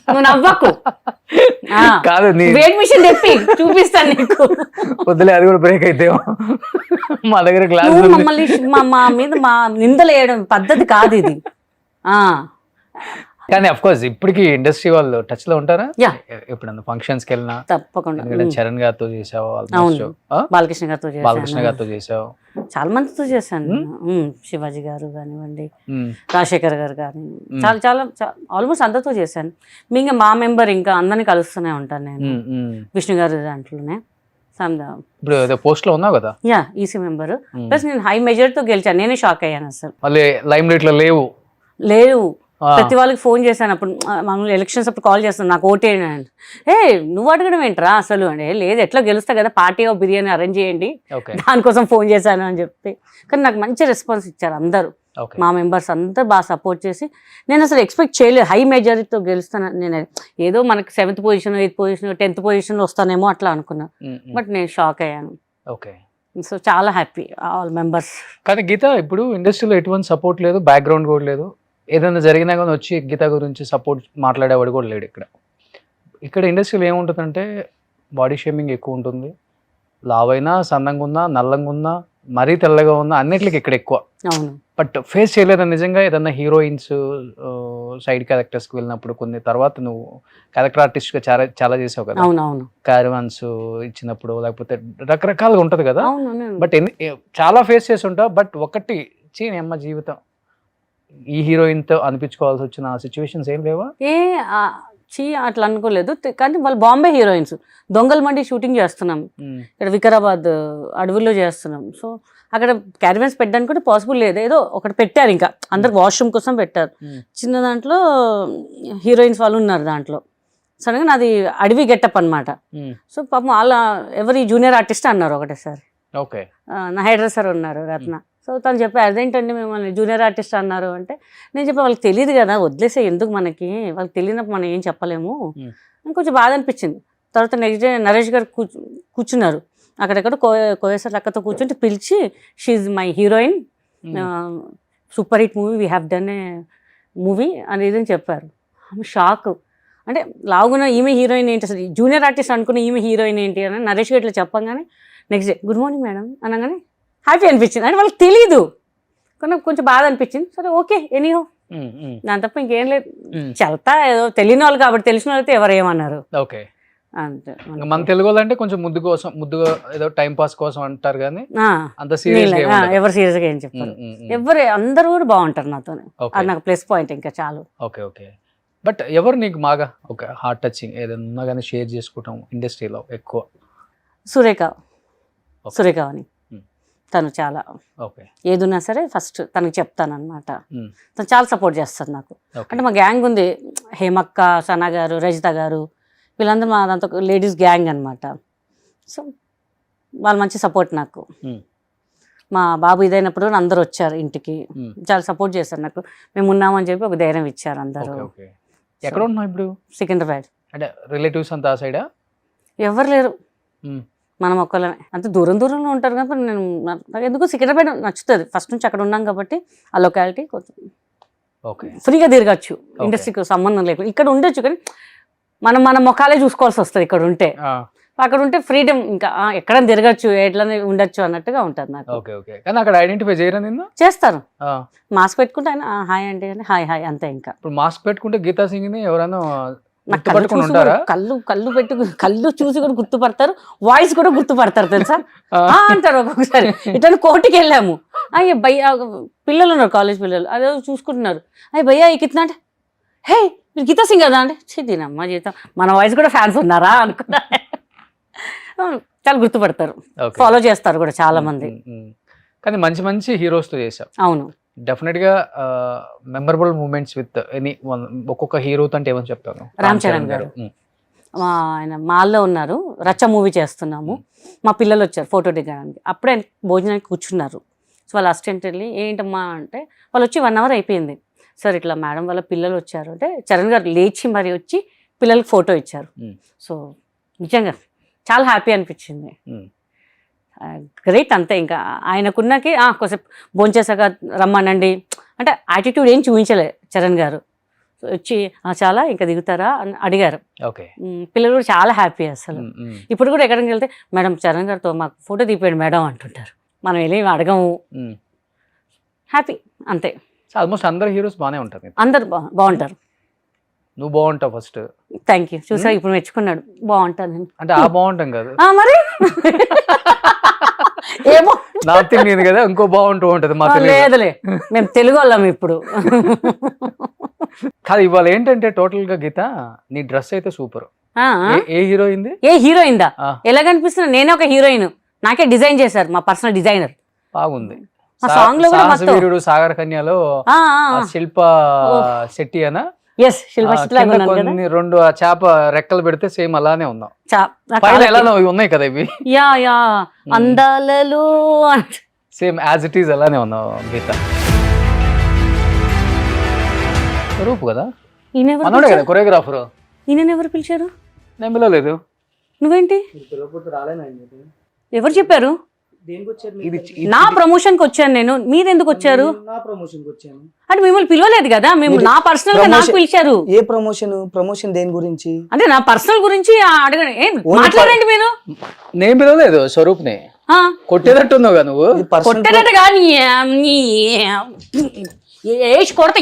నువ్వు నవ్వకు, కాదు వెయిట్ మిషన్ తెప్పి చూపిస్తాను నీకు. వద్దులే, అది కూడా బ్రేక్ అయితే మా దగ్గర గ్లాస్. మమ్మల్ని మా మీద మా నిందలు వేయడం పద్ధతి కాదు ఇది. కానీ అఫ్ కోర్స్ ఇప్పటికి ఇండస్ట్రీ వాళ్ళు టచ్ లో ఉంటారా? ఎప్పుడన్నా ఫంక్షన్స్ కి వెళ్ళినా? తప్పకుండా. చరణ్ గారితో చేసావు, బాలకృష్ణ గారితో చేసావు, చాలా మందితో చేశాను. శివాజీ గారు కానివ్వండి, రాజశేఖర్ గారు కానీ, చాలా ఆల్మోస్ట్ అందరితో చేశాను. ఇంకా మా మెంబర్ ఇంకా అందరినీ కలుస్తూనే ఉంటాను నేను, విష్ణు గారి దాంట్లోనే. ఇప్పుడు పోస్ట్ లో ఉన్నావు కదా? EC member. ప్లస్ నేను హై మెజర్ తో గెలిచాను, నేనే షాక్ అయ్యాను అసలు. మళ్ళీ లైమ్ లైట్ లో లేవు. ప్రతి వాళ్ళకి ఫోన్ చేశాను అప్పుడు, మామూలు ఎలక్షన్స్ అప్పుడు కాల్ చేస్తాను, నాకు ఓటేయండి అంటే, నువ్వు అడగడం ఏంట్రా అసలు అంటే, లేదు ఎట్లా గెలుస్తా కదా, పార్టీ ఆఫ్ బిర్యానీ అరేంజ్ చేయండి, దానికోసం ఫోన్ చేశాను అని చెప్పి. కానీ నాకు మంచి రెస్పాన్స్ ఇచ్చారు అందరూ, మా మెంబర్స్ అందరూ బాగా సపోర్ట్ చేసి. నేను అసలు ఎక్స్పెక్ట్ చేయలేదు హై మెజారిటీతో గెలుస్తాను. నేను ఏదో మనకి 7th position, 8th position, 10th పొజిషన్లో వస్తానేమో అట్లా అనుకున్నా. బట్ నేను షాక్ అయ్యాను. సో చాలా హ్యాపీ ఆల్ మెంబర్స్. కానీ గీత, ఇప్పుడు ఇండస్ట్రీలో ఎటువంటి సపోర్ట్ లేదు, బ్యాక్గ్రౌండ్ కూడా లేదు. ఏదైనా జరిగినా కానీ వచ్చి గీత గురించి సపోర్ట్ మాట్లాడేవాడు కూడా లేడు ఇక్కడ ఇండస్ట్రీలో ఏముంటుందంటే బాడీ షేమింగ్ ఎక్కువ ఉంటుంది. లావైనా, సన్నంగా ఉన్నా, నల్లంగా ఉన్నా, మరీ తెల్లగా ఉన్న అన్నిటికి ఇక్కడ ఎక్కువ. అవును. బట్ ఫేస్ చేయలేదా నిజంగా ఏదన్నా హీరోయిన్స్ సైడ్ క్యారెక్టర్స్ కి వెళ్ళినప్పుడు? కొన్ని తర్వాత నువ్వు క్యారెక్టర్ ఆర్టిస్ట్ గా చాలా చాలా చేసావు కదా, అవునవును క్యారవాన్స్ ఇచ్చినప్పుడు, లేకపోతే రకరకాలుగా ఉంటది కదా. అవును. బట్ చాలా ఫేస్ చేసి ఉంటావు. బట్ ఒకటి అమ్మ జీవితం ఈ హీరోయిన్ తో అనిపించుకోవాల్సి వచ్చిన సిచ్యువేషన్స్ ఏం లేవా? అట్లా అనుకోలేదు. కానీ వాళ్ళు బాంబే హీరోయిన్స్. దొంగల మండి షూటింగ్ చేస్తున్నాం ఇక్కడ వికారాబాద్ అడవుల్లో చేస్తున్నాం. సో అక్కడ క్యారవాన్స్ పెట్టడానికి కూడా పాసిబుల్ లేదు. ఏదో ఒకటి పెట్టారు, ఇంకా అందరికి వాష్రూమ్ కోసం పెట్టారు. చిన్న దాంట్లో హీరోయిన్స్ వాళ్ళు ఉన్నారు. దాంట్లో సడన్గా నాది అడవి గెటప్ అనమాట. సో పాపం వాళ్ళ ఎవరి జూనియర్ ఆర్టిస్ట్ అన్నారు ఒకటేసారి. ఓకే. నా హెయిర్ సార్ ఉన్నారు రత్న. సో తను చెప్పారు అదేంటండి మిమ్మల్ని జూనియర్ ఆర్టిస్ట్ అన్నారు అంటే, నేను చెప్పా వాళ్ళకి తెలియదు కదా, వదిలేసే ఎందుకు మనకి, వాళ్ళకి తెలియనప్పుడు మనం ఏం చెప్పలేము. కొంచెం బాధ అనిపించింది. తర్వాత నెక్స్ట్ డే నరేష్ గారు కూర్చున్నారు అక్కడెక్కడ కోయేశ్వర్ అక్కతో కూర్చుంటే పిలిచి, she's my heroine, super hit movie, we have done a movie అనేది చెప్పారు. ఆమె షాక్. అంటే లాగున ఈమె హీరోయిన్ ఏంటి, అసలు జూనియర్ ఆర్టిస్ట్ అనుకున్న ఈమె హీరోయిన్ ఏంటి అని నరేష్ గారు ఇట్లా చెప్పగానే next day good morning madam అనగానే హ్యాపీ అనిపించింది. అంటే వాళ్ళకి తెలీదు, కానీ కొంచెం బాధ అనిపించింది. సరే ఓకే ఎనీహో, దాని తప్ప ఇంకేం లేదు. చెల్తా ఏదో తెలియని వాళ్ళు కాబట్టి, తెలిసిన వాళ్ళైతే ఎవరు ఏమన్నారు. ఓకే. అంతే. మన తెలుగు వాళ్ళు అంటే కొంచెం ముద్దుగా ఏదో టైం పాస్ కోసం అంటారు కానీ అంత సీరియస్ ఎవరు సీరియస్ గా ఏం చెప్పారు, ఎవరు అందరూ కూడా బాగుంటారు నాతో. అది నాకు ప్లస్ పాయింట్ ఇంకా చాలు. Okay okay. బట్ ఎవరు నీకు బాగా ఒక హార్ట్ టచింగ్ ఏదన్నా కానీ షేర్ చేసుకుంటాం ఇండస్ట్రీలో ఎక్కువ? సురేఖ అని తను చాలా ఏదున్నా సరే ఫస్ట్ తనకి చెప్తాను అనమాట. తను చాలా సపోర్ట్ చేస్తారు నాకు. అంటే మా గ్యాంగ్ ఉంది, హేమక్క, సనా గారు, రజిత గారు, వీళ్ళందరూ మా దాంతో లేడీస్ గ్యాంగ్ అనమాట. సో వాళ్ళు మంచి సపోర్ట్ నాకు. మా బాబు ఇదైనప్పుడు అందరూ వచ్చారు ఇంటికి, చాలా సపోర్ట్ చేశారు నాకు. మేము ఉన్నామని చెప్పి ఒక ధైర్యం ఇచ్చారు అందరూ. ఎక్కడ ఉన్నావు ఇప్పుడు? సికింద్రాబాద్. అంటే రిలేటివ్స్ అంతా ఆ సైడా? ఎవరు లేరు, మనం ఒక్కళ్ళమే. అంత దూరంలో ఉంటారు కాబట్టి నేను నాకు ఎందుకు సికింద్రాబాద్ నచ్చుతుంది. ఫస్ట్ నుంచి అక్కడ ఉన్నాం కాబట్టి ఆ లొకాలిటీ కొంచెం ఫ్రీగా తిరగచ్చు, ఇండస్ట్రీకి సంబంధం లేకుండా. ఇక్కడ ఉండొచ్చు కానీ మన ముఖాలే చూసుకోవాల్సి వస్తుంది ఇక్కడ ఉంటే. అక్కడ ఉంటే ఫ్రీడమ్, ఇంకా ఎక్కడ తిరగచ్చు, ఎట్లనే ఉండొచ్చు అన్నట్టుగా ఉంటుంది నాకు. అక్కడ ఐడెంటిఫై చేయరా నిన్ను? చేస్తారు. మాస్క్ పెట్టుకుంటే ఆయన హాయ్ అంటే హాయ్ అంతే. ఇంకా మాస్క్ పెట్టుకుంటే గీతా సింగ్ ని ఎవరైనా కళ్ళు చూసి కూడా గుర్తుపడతారు, వాయిస్ కూడా గుర్తుపడతారు తెలుసా అంటారు. ఒక్కొక్కసారి ఇట్లా కోర్టుకి వెళ్ళాము, అయ్యే భయ్యా పిల్లలు ఉన్నారు, కాలేజ్ పిల్లలు, అదే చూసుకుంటున్నారు, అయ్యి భయ్యా ఈ కిतना అంటే, హే మీరు గీతా సింగ్ కదా అంటే, దీనమ్మ జీతం మన వాయిస్ కూడా ఫ్యాన్స్ ఉన్నారా అనుకున్నా. చాలా గుర్తుపడతారు, ఫాలో చేస్తారు కూడా చాలా మంది. కానీ మంచి మంచి హీరోస్ తో చేశారు. అవును, డెఫినెట్ గా మెమరబుల్ మూమెంట్స్ విత్ ఎనీ ఒక్కొక్క హీరోతో అంటే ఏమని చెప్తాను? రామ్ చరణ్ గారు ఆయన మాల్లో ఉన్నారు, రచ్చ మూవీ చేస్తున్నాము, మా పిల్లలు వచ్చారు ఫోటో దిగడానికి. అప్పుడే భోజనానికి కూర్చున్నారు. సో వాళ్ళ అసిస్టెంట్ వెళ్ళి ఏంటమ్మా అంటే, వాళ్ళు వచ్చి 1 hour అయిపోయింది. సార్ ఇట్లా మేడం వాళ్ళ పిల్లలు వచ్చారు అంటే, చరణ్ గారు లేచి మరి వచ్చి పిల్లలకి ఫోటో ఇచ్చారు. సో నిజంగా చాలా హ్యాపీ అనిపించింది. గ్రేట్. అంతే. ఇంకా ఆయనకున్నకి కొంచెం భోంచేసాక రమ్మనండి అంటే యాటిట్యూడ్ ఏం చూపించలే చరణ్ గారు. వచ్చి చాలా ఇంకా దిగుతారా అని అడిగారు. పిల్లలు కూడా చాలా హ్యాపీ. అసలు ఇప్పుడు కూడా ఎక్కడికి వెళ్తే మేడం చరణ్ గారితో మాకు ఫోటో తీపియండి మేడం అంటుంటారు. మనం వెళ్ళి అడగము, హ్యాపీ అంతే. ఆల్మోస్ట్ అందరు హీరోస్ బాగానే ఉంటారు, అందరు బాగుంటారు. నువ్వు బాగుంటావు ఫస్ట్. Thank you. చూసా ఇప్పుడు మెచ్చుకున్నాడు. బాగుంటాను నేను అంటే బాగుంటాం కదా మరి ఏమో నార్త్ ఇండియన్ కదా, ఇంకో బాగుంటూ ఉంటది. లేదులే, మేము తెలుగు వాళ్ళం ఇప్పుడు కాదు. ఇవాళ ఏంటంటే టోటల్ గా గీత నీ డ్రెస్ అయితే సూపర్. ఏ హీరోయిన్? ఏ హీరోయిన్ దా ఎలా కనిపిస్తున్నా? నేనే ఒక హీరోయిన్, నాకే డిజైన్ చేశారు మా పర్సనల్ డిజైనర్. బాగుంది. సాంగ్ లో కూడా సాగర్ కన్యలో శిల్ప శెట్టి అనా? కొన్ని 2 చేప రెక్కలు పెడితే సేమ్ అలానే ఉన్నాం. ఎలా ఉన్నాయి కదా ఇవి, అందాలలో సేమ్ యాజ్ ఇట్ ఈస్ అలానే ఉన్నావు గీత. రూపు కదా మనోడే కదా కొరియోగ్రాఫర్. ఈయన ఎవరు పిలిచారు? నేను పిలవలేదు. నువ్వేంటి? ఎవరు చెప్పారు? నా ప్రమోషన్ కి వచ్చాను నేను, మీరెందుకు వచ్చారు? అంటే మిమ్మల్ని పిలవలేదు కదా, మేము నా పర్సనల్ గా నాకు పిలిచారు. ఏ ప్రమోషన్ దేని గురించి? అంటే నా పర్సనల్ గురించి అడగండి, మాట్లాడండి మీరు. నేను పిలవలేదు స్వరూప్ ని. కొట్టేటట్టున్నావుగా నువ్వు. ఇది personal కొట్టేటట్టుగా ఏసి కొడత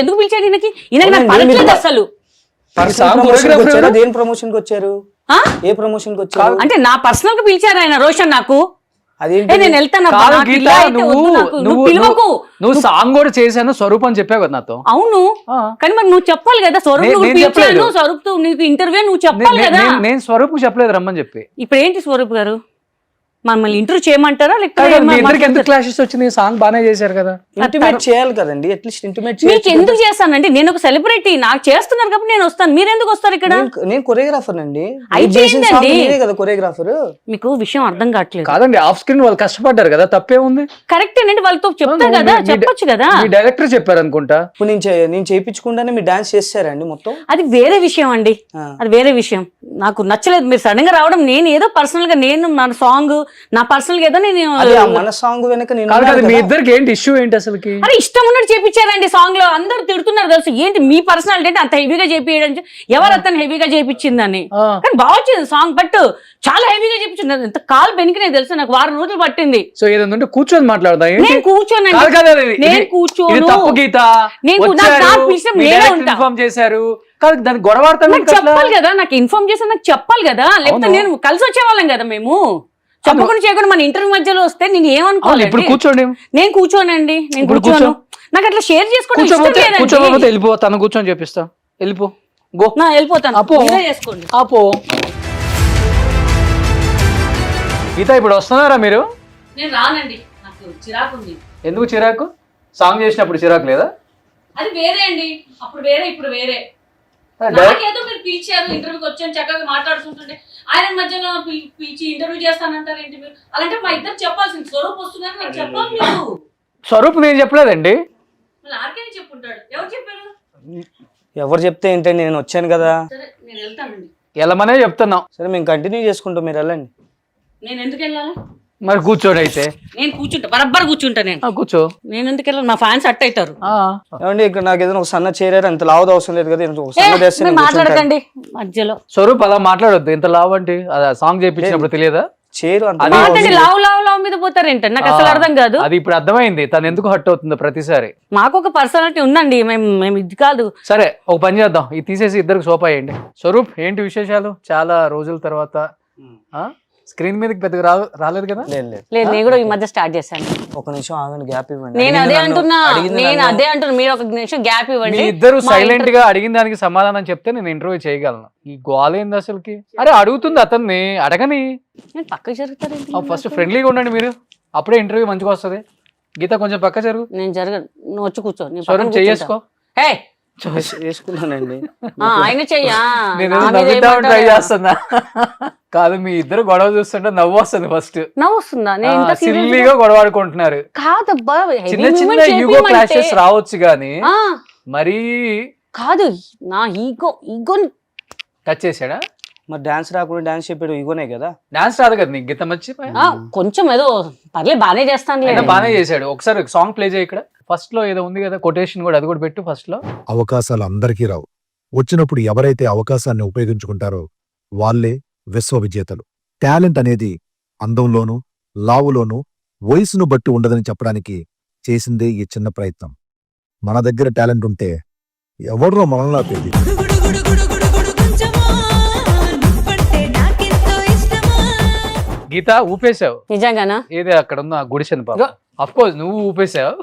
ఎందుకు పిలిచాడు ఈయనకి? ఈయనకి నాకు అవునండి, పడట్లేదు మీరు- అసలు. personal promotion కి వచ్చారా? దేని ప్రమోషన్ కి వచ్చారు? ఆ? ఏ ప్రమోషన్ కి వచ్చారు? అంటే నా పర్సనల్ గా పిలిచారు ఆయన రోషన్ నాకు. అదేంటి? నేను వెళ్తాను కాదు గీత, నువ్వు పిలవకు. నువ్వు సాంగ్ కూడా చేశాను స్వరూప్ అని చెప్పావు కదా నాతో. అవును, ఆ. కానీ మరి నువ్వు చెప్పాలి కదా స్వరూప్ నేను- నువ్వు నేను పిలిచాను, చెప్పలేదు. స్వరూప్ తో నీకు ఇంటర్వ్యూ నువ్వు చెప్పాలి కదా. నేను స్వరూప్ చెప్పలేదు రమ్మని చెప్పి. ఇప్పుడు ఏంటి స్వరూప్ గారు మమ్మల్ని ఇంటర్వ్యూ చేయమంటారా కాదు, లేకపోతే మీ ఇద్దరికి ఎంత క్లాషెస్ వచ్చినాయి? సాంగ్ బాగానే చేశారు కదా. ఇంటిమేట్ చేయాలి కదండి, అట్లీస్ట్ ఇంటిమేట్ మీకు ఎందుకు చేస్తానండి? నేను ఒక సెలబ్రిటీ, నాకు చేస్తున్నారు కాబట్టి నేను వస్తాను. మీరు ఎందుకు వస్తారు ఇక్కడ? నేను కొరియోగ్రాఫర్ అండి. అయిపోయిందండి. మీరే కదా కొరియోగ్రాఫర్. మీకు విషయం అర్థం కావట్లేదు. కాదండి, ఆఫ్ స్క్రీన్ వాళ్ళు కష్టపడ్డారు కదా, తప్పే ఉంది. కరెక్ట్ అండి, వాళ్ళతో చెప్తా కదా, చెప్పొచ్చు కదా. మీ డైరెక్టర్ చెప్పారు అనుకుంటా. ఇప్పుడు నేను చేయించకుండానే మీరు డాన్స్ చేస్తారండి మొత్తం. అది వేరే విషయం అండి, ఆ. అది వేరే విషయం. నాకు నచ్చలేదు మీరు సడన్ గా రావడం. నేను ఏదో పర్సనల్ గా నేను నా సాంగ్ నా పర్సనల్ గా ఏదో నేను అదే ఆ మన సాంగ్ వెనక నేను కాదు ఉన్నాను కదా, మీ కదా. ఇద్దరికి ఏంటి ఇష్యూ ఏంటి అసలుకి? అరే ఇష్టం ఉన్నట్టు చేపించారండి సాంగ్ లో. అందరూ తిడుతున్నారు తెలుసు. ఏంటి మీ పర్సనాలిటీ అంటే అంత హెవీగా చేపించడం? ఎవరు అతను హెవీగా చేపించిందని? ఆ. కానీ బాగా వచ్చింది సాంగ్, బట్ చాలా హెవీగా చేపించింది. ఎంత కాలు బెనికినే తెలుసు నాకు, 4 రోజులు పట్టింది. సో ఏదైనా ఉంటే కూర్చొని మాట్లాడదా ఏంటి? నేను కూర్చోనండి, కాదు కదా, ఇది- నేను ఇది కూర్చోను. తప్పు గీత. నేను వచ్చారు, నాకు పిలిచిన మీ నేనే డైరెక్టర్ ఉంటా. ఇన్ఫార్మ్ చేశారు. కాదు దాని గొడవ ఆడతావు నాకు ఏంటి అట్లా? చెప్పాలి కదా, నాకు ఇన్ఫార్మ్ చేసి నాకు చెప్పాలి కదా, లేకపోతే అవును. నేను కలిసి వచ్చేవాళ్ళం కదా. మేము చెప్పకుండా చేయకుండా మన ఇంటర్వ్యూ మధ్యలో వస్తే నేను అవును, ఏమనుకోవాలి? ఇప్పుడు కూర్చోండి. నేను కూర్చోనండి, నేను ఇప్పుడు కూర్చోను. కూర్చో. నాకు అట్లా షేర్ చేసుకోవడం ఇష్టం కూర్చోపోతే లేదండి. వెళ్ళిపో, తను కూర్చొని చెప్పిస్తా. వెళ్ళిపో, గో. నా వెళ్ళిపోతాను, అపో. మీరే చేసుకోండి. ఆపో. గీత ఇప్పుడు వస్తున్నారా మీరు? నేను రానండి, నాకు చిరాకు ఉంది. ఎందుకు చిరాకు? సాంగ్ చేసినప్పుడు చిరాకు లేదా? అది వేరే అండి, అప్పుడు వేరే ఇప్పుడు వేరే. డైరెక్ట్ నాకేదో మీరు పిలిచారు, ఇంటర్వ్యూకి వచ్చాను, చక్కగా మాట్లాడుతుంటుంటే ఆయన మధ్యలో పిలిచి ఇంటర్వ్యూ చేస్తానంటారు ఏంటి మీరు? అలాంటే మా ఇద్దరు చెప్పాల్సింది. స్వరూప్ వస్తుందని నాకు చెప్పాలి మీరు. స్వరూప్ నేను చెప్పలేదండి. మళ్ళీ ఆర్కే చెప్పుంటాడు. ఎవరు చెప్పారు? ఎవరు చెప్తే ఏంటండి, నేను వచ్చాను కదా. సరే నేను వెళ్తానండి. వెళ్ళమనే చెప్తున్నాం. సరే మేము కంటిన్యూ చేసుకుంటాం, మీరు వెళ్ళండి. నేను ఎందుకు వెళ్ళాలి? మరి కూర్చోండి అయితే. నేను కూర్చుంటా, బరబ్బర్ కూర్చుంటా. కూర్చో. నేను ఎందుకు వెళ్ళాలి? మా ఫ్యాన్స్ అట్ అవుతారు. ఏమండి ఇక్కడ నాకు ఏదైనా ఒక సన్న చేరారు, అంత లావుది అవసరం లేదు కదా. ఒక ఏ, సన్న చేస్తే మీరు నేను కూర్చుంటాను. మాట్లాడకండి మధ్యలో. స్వరూప్ అలా మాట్లాడొద్దు. ఇంత లావు అంటే సాంగ్ చేయించినప్పుడు తెలియదా? చేరు అంత అది- లావు మాట్లాడి ఉంది. లావు లావు లావు మీద పోతారేంట, నాకు అసలు అర్థం కాదు. అది ఇప్పుడు అర్థమైంది తను ఎందుకు హర్ట్ అవుతుందో ప్రతిసారి. మాకు ఒక పర్సనాలిటీ ఉందండి, మేము ఇది కాదు. సరే ఒక పని చేద్దాం, ఇది తీసేసి ఇద్దరికి సోపా వేయండి. స్వరూప్ ఏంటి విశేషాలు? చాలా రోజుల తర్వాత స్క్రీన్ మీదకి పెద్దగా రాలేదు కదా? లేదు లేదు, లేదు, నేను కూడా ఈ మధ్య స్టార్ట్ చేశాను. ఒక నిమిషం ఆగండి, గ్యాప్ ఇవ్వండి. నేను అదే అంటున్నా, అడిగింది నేను నన్ను. అదే అంటున్నా. మీరు ఒక నిమిషం గ్యాప్ మీ ఇవ్వండి. ఇద్దరు మా సైలెంట్ గా అడిగిన దానికి సమాధానం చెప్తే నేను ఇంటర్వ్యూ చేయగలను. ఈ గోల్ ఏంది అసలుకి? అరే అడుగుతుంది అతన్ని, అడగని. నేను పక్కకు జరుగుతారేంటి? ఫస్ట్ ఫ్రెండ్లీగా ఉండండి మీరు, అప్పుడే ఇంటర్వ్యూ మంచిగా వస్తుంది. గీత కొంచెం పక్క జరుగు. నేను జరగను, నువ్వు వచ్చి కూర్చో. నేను స్వరం పక్కన చేసుకో. కూర్చుంటా. హే, వేసుకున్నానండి. ఆయన చెయ్యా. నేను నా మీద నవ్వుతామని ట్రై ఏమంటారు? చేస్తున్నా. కాదు, మీ ఇద్దరు గొడవ చూస్తుంటే నవ్వు వస్తుంది ఫస్ట్. నవ్వు వస్తుందా? నేను ఇంత serious గా- సిల్లీగా గొడవ ఆడుకుంటున్నారు. కాదబ్బా, heavy చిన్న చిన్న movement ఈగో చేపిమంటే- క్లాషెస్ రావచ్చు గానీ ఆ, మరీ కాదు, నా ఈగో టచ్ చేసాడా? మరి డాన్స్ రాకుండా డాన్స్ చెప్పాడు, ఇగోనే కదా. డాన్స్ రాదు కదా నీకు? గీత మర్చి కొంచెం ఏదో పర్లేదు బానే చేస్తాను. ఆయన బాగానే చేశాడు. ఒకసారి సాంగ్ ప్లే చేయి. ఇక్కడ ఫస్ట్ లో ఏదో ఉంది కదా కొటేషన్, కూడా అది కూడా పెట్టు ఫస్ట్ లో. అవకాశాలు అందరికీ రావు. వచ్చినప్పుడు ఎవరైతే అవకాశాన్ని ఉపయోగించుకుంటారో వాళ్ళే విశ్వవిజేతలు. టాలెంట్ అనేది అందంలోనూ లావులోనూ వయసును బట్టి ఉండదని చెప్పడానికి చేసిందే ఈ చిన్న ప్రయత్నం. మన దగ్గర టాలెంట్ ఉంటే ఎవడ్రో మనల్ని ఆపేది? గీత ఊపేశావు నిజంగానా? ఏది అక్కడ ఉన్న గుడిసెను పాప. అఫ్ కోర్స్ నువ్వు ఊపేశావు.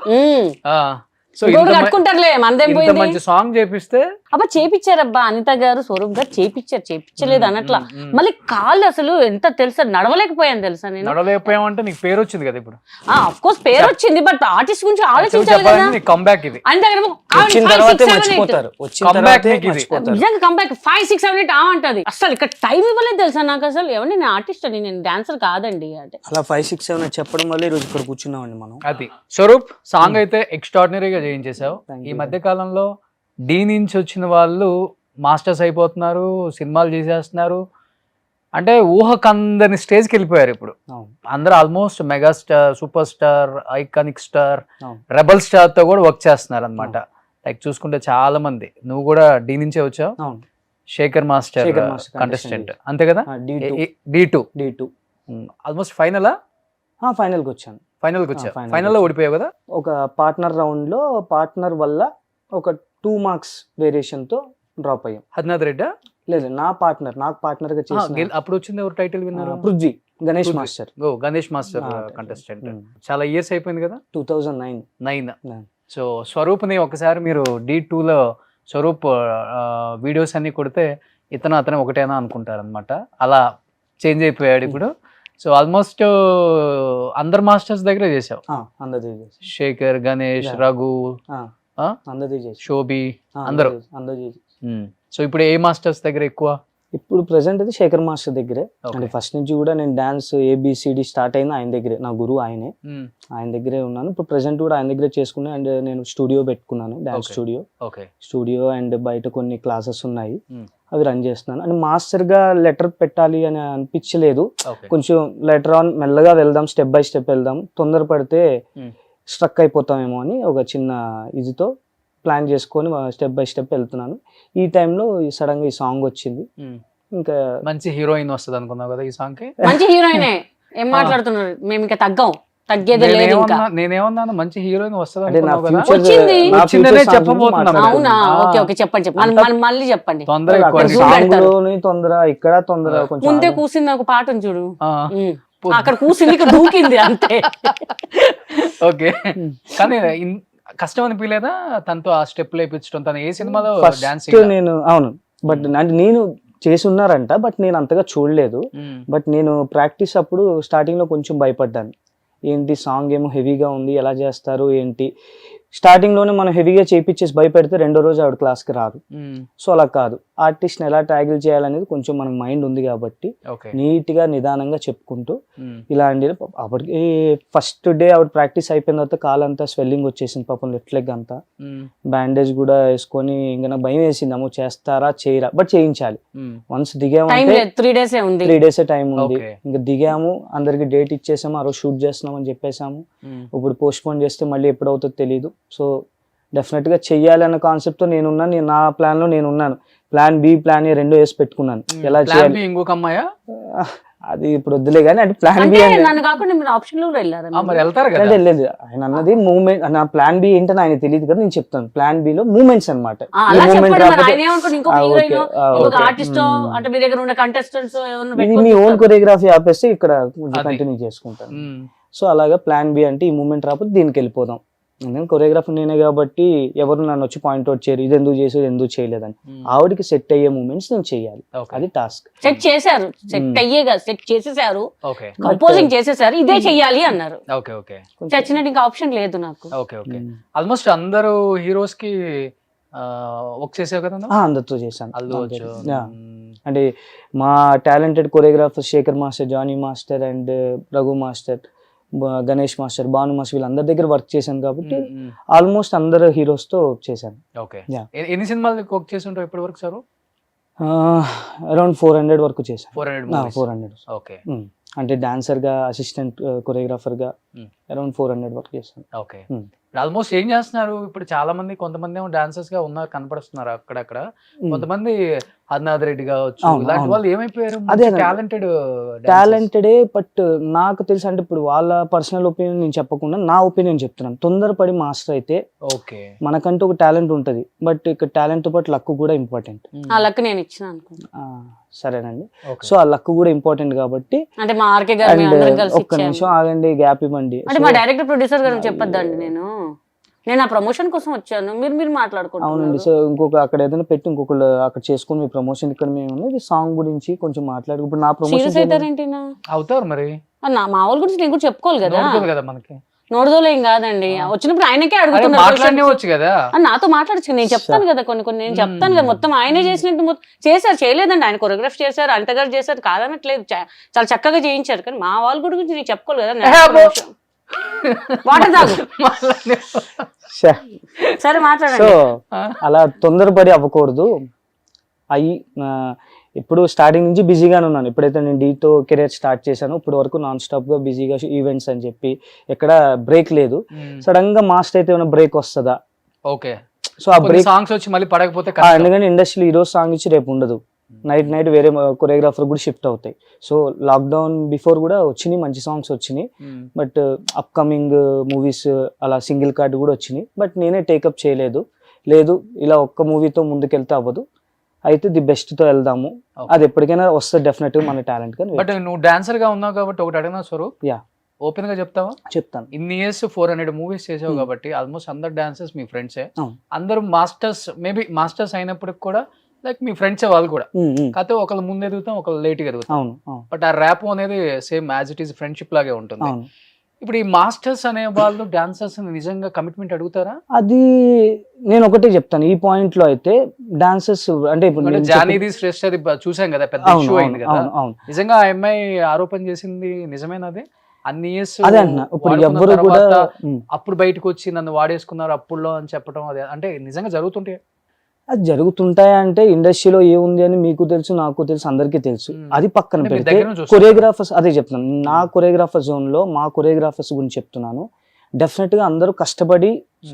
సో ఇంకోటి కట్టుకుంటారులే, మనదేం ఇంత పోయింది. మంచి సాంగ్ చేపిస్తే అబ్బా చేపిచ్చారబ్బా, అనిత గారు స్వరూప్ గారు చేపించలేదు అనట్లా. మళ్ళీ కాళ్ళు అసలు ఎంత తెలుసా, నడవలేకపోయాను తెలుసా నేను. నడవలేకపోయామంటే నీకు పేరు వచ్చింది కదా ఇప్పుడు. ఆఫ్ కోర్స్ పేరు వచ్చింది, బట్ ఆర్టిస్ట్ గురించి ఆలోచించాలి కదా. చెప్పాలంటే నీకు కంబ్యాక్ ఇది. అనిత గారు వచ్చిన తర్వాతే మర్చిపోతారు, వచ్చిన Comeback తర్వాతే మీకు ఇది. మర్చిపోతారు. నిజంగా కంబ్యాక్ 5, 6, 7, 8 అంటది. అసలు ఇక్కడ టైం ఇవ్వలేదు తెలుసా నాకు అసలు. ఎవరిని నేను ఆర్టిస్ట్ అని, నేను డాన్సర్ కాదండి అంటే. అలా 5, 6, 7 చెప్పడం వల్ల ఈ రోజు ఇక్కడ కూర్చున్నామండి మనం. అది స్వరూప్ సాంగ్ అయితే ఎక్స్ట్రాడినరీగా చేయించేసావు. ఈ మధ్య కాలంలో డీ నుంచి వచ్చిన వాళ్ళు మాస్టర్స్ అయిపోతున్నారు, సినిమాలు చేసేస్తున్నారు. అంటే ఊహకందని స్టేజ్కి వెళ్ళిపోయారు ఇప్పుడు. అవును. అందరూ almost megastar, super star, iconic star, అవును. రెబల్ స్టార్ తో కూడా వర్క్ చేస్తున్నారు అనమాట. లైక్ చూసుకుంటే చాలా మంది. నువ్వు కూడా డీ నుంచే వచ్చావు. అవును. Shekhar master Shekhar master contestant అంతే కదా? D2. D2 D2 almost ఫైనలా? ఫైనల్కి వచ్చాను. ఫైనల్కి వచ్చా. final ఫైనల్లో వచ్చా. ఓడిపోయావు కదా. ఒక పార్ట్నర్ రౌండ్లో పార్ట్నర్ వల్ల ఒక 2 మార్క్స్ వేరియేషన్తో డ్రాప్ అయ్యాం. హరినాథ్ రెడ్డా? లేదు, నాకు పార్ట్నర్గా చేసిన అప్పుడు వచ్చింది ఎవరు టైటిల్ విన్నారు? Prithvi, Ganesh master. Ganesh master contestant. చాలా ఇయర్స్ అయిపోయింది కదా. 2009. సో స్వరూప్ని ఒకసారి మీరు D2లో స్వరూప్ వీడియోస్ అన్ని కొడితే అతను ఒకటేనా అనుకుంటారు అనమాట. అలా చేంజ్ అయిపోయాడు ఇప్పుడు. సో ఆల్మోస్ట్ అందరు మాస్టర్స్ దగ్గర చేసావు. అందరిది శేఖర్, గణేష్, రఘు, అందరిది చేసి శోభి, అందరూ. సో ఇప్పుడు ఏ మాస్టర్స్ దగ్గర ఎక్కువ? ఇప్పుడు ప్రెసెంట్ అది శేఖర్ మాస్టర్ దగ్గరే. అంటే ఫస్ట్ నుంచి కూడా నేను డాన్స్ ABCD స్టార్ట్ అయింది ఆయన దగ్గరే. నా గురువు ఆయనే, ఆయన దగ్గరే ఉన్నాను. ఇప్పుడు ప్రెసెంట్ కూడా ఆయన దగ్గరే చేసుకున్నాను. అండ్ నేను స్టూడియో పెట్టుకున్నాను, డాన్స్ స్టూడియో అండ్ బయట కొన్ని క్లాసెస్ ఉన్నాయి, అవి రన్ చేస్తున్నాను. అండ్ మాస్టర్ గా లెటర్ పెట్టాలి అని అనిపించలేదు. కొంచెం లెటర్ ఆన్ మెల్లగా వెళ్దాం, స్టెప్ బై స్టెప్ వెళ్దాం, తొందరపడితే స్ట్రక్ అయిపోతామేమో అని ఒక చిన్న ఇదితో ప్లాన్ చేసుకొని స్టెప్ బై స్టెప్ వెళ్తున్నాను. ఈ టైంలో సడన్ గా ఈ సాంగ్ వచ్చింది. ఇంకా మంచి హీరోయిన్ వస్తుంది అనుకున్నావు కదా ఈ సాంగ్ కి. మంచి హీరోయినే. ఏం మాట్లాడుతున్నారు? మేము ఇంకా తగ్గేదే లేదు. నేనేమన్నాను మంచి హీరోయిన్ వస్తుంది అంటే నా అనుకున్నావు కదా. వచ్చింది. వచ్చిందనే చెప్పబోతున్నాను. అవునా? ఓకే ఓకే, చెప్పండి. మళ్ళీ చెప్పండి. తొందర ఎక్కువ. తొందర ఇక్కడ తొందర కొంచెం ముందే కూసింది ఒక పాట ఉంది చూడు, అక్కడ కూసింది ఇక్కడ దూకింది అంతే. ఓకే, కానీ కష్టం అనిపించలేదా తనతో ఆ స్టెప్ లేపించడం? తను ఏ సినిమాలో డాన్స్? నేను అవును, బట్ అంటే నేను చేసి ఉన్నారంట, బట్ నేను అంతగా చూడలేదు. బట్ నేను ప్రాక్టీస్ అప్పుడు స్టార్టింగ్ లో కొంచెం భయపడ్డాను. ఏంటి సాంగ్ ఏమో హెవీగా ఉంది, ఎలా చేస్తారు ఏంటి. స్టార్టింగ్ లోనే మనం హెవీగా చేయించేసి భయపెడితే రెండో రోజు ఆవిడ క్లాస్కి రాదు. సో అలా కాదు, ఆర్టిస్ట్ ని ఎలా ట్యాగిల్ చేయాలనేది కొంచెం మనకు మైండ్ ఉంది కాబట్టి నీట్ గా నిదానంగా చెప్పుకుంటూ ఇలా అండి. అప్పటికి ఫస్ట్ డే ఆవిడ ప్రాక్టీస్ అయిపోయిన తర్వాత కాలంతా స్వెల్లింగ్ వచ్చేసింది పాపం, లెఫ్ట్ లెగ్ అంతా. బ్యాండేజ్ కూడా వేసుకొని ఇంకా నాకు భయం వేసింది, అమ్మో చేస్తారా చేయరా, బట్ చేయించాలి. వన్స్ దిగాము 3 days టైం ఉంది, ఇంకా దిగాము, అందరికి డేట్ ఇచ్చేసాము, ఆ రోజు షూట్ చేస్తున్నాం అని చెప్పేసాము. ఇప్పుడు పోస్ట్ పోన్ చేస్తే మళ్ళీ ఎప్పుడవుతుందో తెలియదు. సో డెఫినెట్ గా చెయ్యాలి అన్న కాన్సెప్ట్ తో నేనున్నాను. నా ప్లాన్ లో నేనున్నాను. ప్లాన్ B, ప్లాన్ A 2 వేసి పెట్టుకున్నాను. ఎలా చేయాలి ఇంకొక అమ్మాయా అది ఇప్పుడు వద్దులే కానీ, అంటే ప్లాన్ B లేదు. ఆయన అన్నది మూవ్మెంట్. నా ప్లాన్ B ఏంటని ఆయన తెలియదు కదా, నేను చెప్తాను. ప్లాన్ B లో మూవ్మెంట్స్ అనమాట. మీ ఓన్ కొరియోగ్రఫీ ఆపేస్తే ఇక్కడ కంటిన్యూ చేసుకుంటాను. సో అలాగా ప్లాన్ B అంటే ఈ మూవ్మెంట్ రాకపోతే దీనికి వెళ్ళిపోదాం. నేను కొరియోగ్రాఫర్ నేనే కాబట్టి ఎవరు నన్ను వచ్చి పాయింట్అవుట్ చేయరు, ఇది ఎందుకు చేసేది ఎందుకు చేయలేదని. ఆవిడకి సెట్ అయ్యే మూమెంట్స్ నేను చేయాలి, అది టాస్క్. సెట్ చేశారు, సెట్ చేసేసారు, కంపోజింగ్ చేసేసారు, ఇదే చెయ్యాలి అన్నారు. చచ్చినట్టు ఇంకా ఆప్షన్ లేదు నాకు. ఆల్మోస్ట్ అందరూ హీరోస్ కి వర్క్ చేసావు కదా? అందరితో చేశాను. అంటే మా talented choreographer Shekhar master, Jani master and Raghu master, Ganesh master, Bhanu master, వీళ్ళందరి దగ్గర వర్క్ చేశాను కాబట్టి ఆల్మోస్ట్ అందరు హీరోస్ తో చేశాను. ఎన్ని సినిమాలు వర్క్ చేసి ఉంటావు ఇప్పటి వరకు సార్? అరౌండ్ 400 వరకు చేశాను. 400. అంటే డాన్సర్ గా, అసిస్టెంట్ కొరియోగ్రాఫర్ గా అరౌండ్ 400 వర్క్ చేశాను. ఆల్మోస్ట్ ఏం చేస్తున్నారు ఇప్పుడు? చాలా మంది, కొంతమంది ఏమో డాన్సర్స్ గా ఉన్నారు, కనపడుతున్నారు అక్కడక్కడ. కొంతమంది హరినాథ్ రెడ్డి కావచ్చు, ఇలాంటి వాళ్ళు ఏమైపోయారు? టాలెంటెడే, బట్ నాకు తెలుసు అంటే ఇప్పుడు వాళ్ళ పర్సనల్ ఒపీనియన్ నేను చెప్పకుండా నా ఒపీనియన్ చెప్తున్నాను. తొందరపడి మాస్టర్ అయితే మనకంటూ ఒక టాలెంట్ ఉంటది, బట్ ఇక్కడ టాలెంట్ తో పాటు లక్ కూడా ఇంపార్టెంట్. నేను ఇచ్చిన సరేనండి. సో ఆ లక్ కూడా ఇంపార్టెంట్ కాబట్టి. అంటే మా ఆర్కే గారు ఒక్క నిమిషం ఆగండి, గ్యాప్ ఇవ్వండి. అంటే మా డైరెక్టర్ ప్రొడ్యూసర్ గారు చెప్పొద్దండి, నేను ఆ ప్రమోషన్ కోసం వచ్చాను, మీరు మాట్లాడుకుంటారు. అవునండి. సో ఇంకొక అక్కడ ఏదైనా పెట్టి ఇంకొకళ్ళు అక్కడ చేసుకుని మీ ప్రమోషన్ ఇక్కడ మేము సాంగ్ గురించి కొంచెం మాట్లాడు. ఇప్పుడు నా ప్రమోషన్ అవుతారు మరి, మా వాళ్ళ గురించి నేను కూడా చెప్పుకోవాలి కదా. మనకి నోడదోలేం కాదండి, వచ్చినప్పుడు ఆయనకే అడుగుతున్నారు కదా, నాతో మాట్లాడచ్చు. నేను చెప్తాను కదా కొన్ని నేను చెప్తాను కదా. మొత్తం ఆయనే చేసినట్టు చేశారు, చేయలేదండి. ఆయన కొరియోగ్రాఫ్ చేశారు, అంత గారు చేశారు, కాదనట్లేదు, చాలా చక్కగా చేయించారు. కానీ మా వాళ్ళ గురించి నేను చెప్పుకోవాలి కదా. వాటర్ తాగు. సరే మాట్లాడండి. సో అలా తొందరపడి అవ్వకూడదు. ఇప్పుడు స్టార్టింగ్ నుంచి బిజీగానే ఉన్నాను. ఎప్పుడైతే నేను D2 కెరీర్ స్టార్ట్ చేశాను ఇప్పుడు వరకు నాన్ స్టాప్ గా బిజీగా ఈవెంట్స్ అని చెప్పి ఎక్కడ బ్రేక్ లేదు. సడన్ గా మాస్టర్ అయితే ఏమైనా బ్రేక్ వస్తుందా? ఓకే. సో ఆ బ్రేక్ సాంగ్స్ వచ్చి మళ్ళీ పడకపోతే ఎందుకంటే ఇండస్ట్రీలో ఈ రోజు సాంగ్ ఇచ్చి రేపు ఉండదు. నైట్ వేరే కొరియోగ్రాఫర్ కూడా షిఫ్ట్ అవుతాయి. సో లాక్డౌన్ బిఫోర్ కూడా వచ్చినాయి, మంచి సాంగ్స్ వచ్చినాయి. బట్ అప్కమింగ్ మూవీస్ అలా సింగిల్ కార్డ్ కూడా వచ్చినాయి. బట్ నేనే టేకప్ చేయలేదు. లేదు ఇలా ఒక్క మూవీతో ముందుకెళ్తే అవ్వదు, అయితే ది బెస్ట్ తో వెళ్దాము. అది ఎప్పటికైనా వస్తుంది డెఫినెట్ గా మన టాలెంట్. కానీ బట్ నువ్వు డాన్సర్ గా ఉన్నావు కాబట్టి ఒకటి అడిగినా స్వరూప్, యా ఓపెన్ గా చెప్తావా? చెప్తాను. ఇన్ని ఇయర్స్ 400 మూవీస్ చేసావు కాబట్టి ఆల్మోస్ట్ అందరు డాన్సర్స్ మీ ఫ్రెండ్సే. అవును. అందరూ మాస్టర్స్, మేబీ మాస్టర్స్ అయినప్పటికి కూడా లైక్ మీ ఫ్రెండ్సే వాళ్ళు కూడా. కాకపోతే ఒకళ్ళు ముందు ఎదుగుతాం, ఒకళ్ళు లేట్ గా ఎదుగుతాం. అవును అవును బట్ ఆ ర్యాప్ అనేది same as it is friendship లాగే ఉంటుంది. అవును. ఇప్పుడు ఈ మాస్టర్స్ అనే వాళ్ళు డాన్సర్స్ నిజంగా కమిట్మెంట్ అడుగుతారా? అది నేను ఒకటే చెప్తాను ఈ పాయింట్ లో అయితే, డాన్సర్స్ అంటే ఇప్పుడు నేను జానీది శ్రేష్ఠ అది చూసాం కదా, పెద్ద అవును ఇష్యూ అయింది కదా. అవును అవును నిజంగా ఆ అమ్మాయి ఆరోపణ చేసింది నిజమేనది? అన్ని ఇయర్స్ అదే అంటున్నా. ఇప్పుడు ఎవ్వరు కూడా అప్పుడు బయటకు వచ్చి నన్ను వాడేసుకున్నారు అప్పుడులో అని చెప్పడం, అదే అంటే నిజంగా జరుగుతుంటే అది జరుగుతుంటాయా అంటే, ఇండస్ట్రీలో ఏముంది అని మీకు తెలుసు, నాకు తెలుసు, అందరికీ తెలుసు. అది పక్కన అంటే మీ పెడితే దగ్గర నుంచి వస్తుందా? కొరియోగ్రాఫర్స్, అదే చెప్తున్నాను, నా కొరియోగ్రాఫర్ జోన్ లో మా కొరియోగ్రాఫర్స్ గురించి చెప్తున్నాను. డెఫినెట్ గా అందరూ కష్టపడి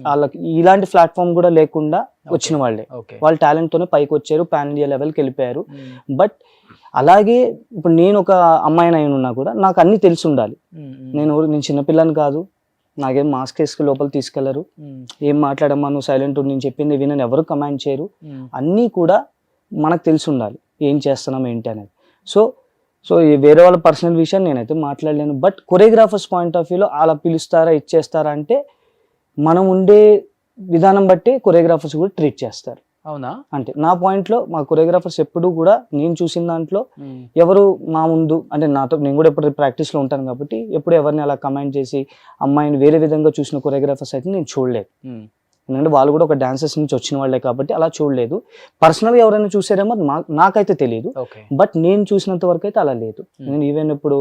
వాళ్ళకి ఇలాంటి ప్లాట్ఫామ్ కూడా లేకుండా వచ్చిన వాళ్ళే. ఓకే. వాళ్ళ టాలెంట్ తోనే పైకి వచ్చారు, పాన్ ఇండియా లెవెల్కి వెళ్ళిపోయారు. బట్ అలాగే ఇప్పుడు నేను ఒక అమ్మాయిని అయిన ఉన్నా కూడా నాకు అన్ని తెలిసి ఉండాలి. నేను చిన్నపిల్లని కాదు, నాకేం మాస్క్ వేసుకు లోపల తీసుకెళ్లరు, ఏం మాట్లాడమ్మా నువ్వు సైలెంట్ నేను చెప్పింది వినని ఎవరు కమాండ్ చేయరు. అన్నీ కూడా మనకు తెలిసి ఉండాలి ఏం చేస్తున్నాం ఏంటి అనేది. సో ఈ వేరే వాళ్ళ పర్సనల్ విషయం నేనైతే మాట్లాడలేను. బట్ కొరియోగ్రాఫర్స్ పాయింట్ ఆఫ్ వ్యూలో అలా పిలుస్తారా ఇచ్చేస్తారా అంటే, మనం ఉండే విధానం బట్టి కొరియోగ్రాఫర్స్ కూడా ట్రీట్ చేస్తారు. అవునా? అంటే నా పాయింట్ లో మా కొరియోగ్రాఫర్స్ ఎప్పుడు కూడా నేను చూసిన దాంట్లో ఎవరు మా ముందు, అంటే నాతో నేను కూడా ఎప్పుడు ప్రాక్టీస్ లో ఉంటాను కాబట్టి ఎప్పుడు ఎవరిని అలా కమెంట్ చేసి అమ్మాయిని వేరే విధంగా చూసిన కొరియోగ్రాఫర్స్ అయితే నేను చూడలేదు. ఎందుకంటే వాళ్ళు కూడా ఒక డాన్సర్స్ నుంచి వచ్చిన వాళ్ళే కాబట్టి అలా చూడలేదు. పర్సనల్గా ఎవరైనా చూసారేమో నాకైతే తెలియదు. బట్ నేను చూసినంత వరకు అయితే అలా లేదు. నేను ఈవెన్ ఇప్పుడు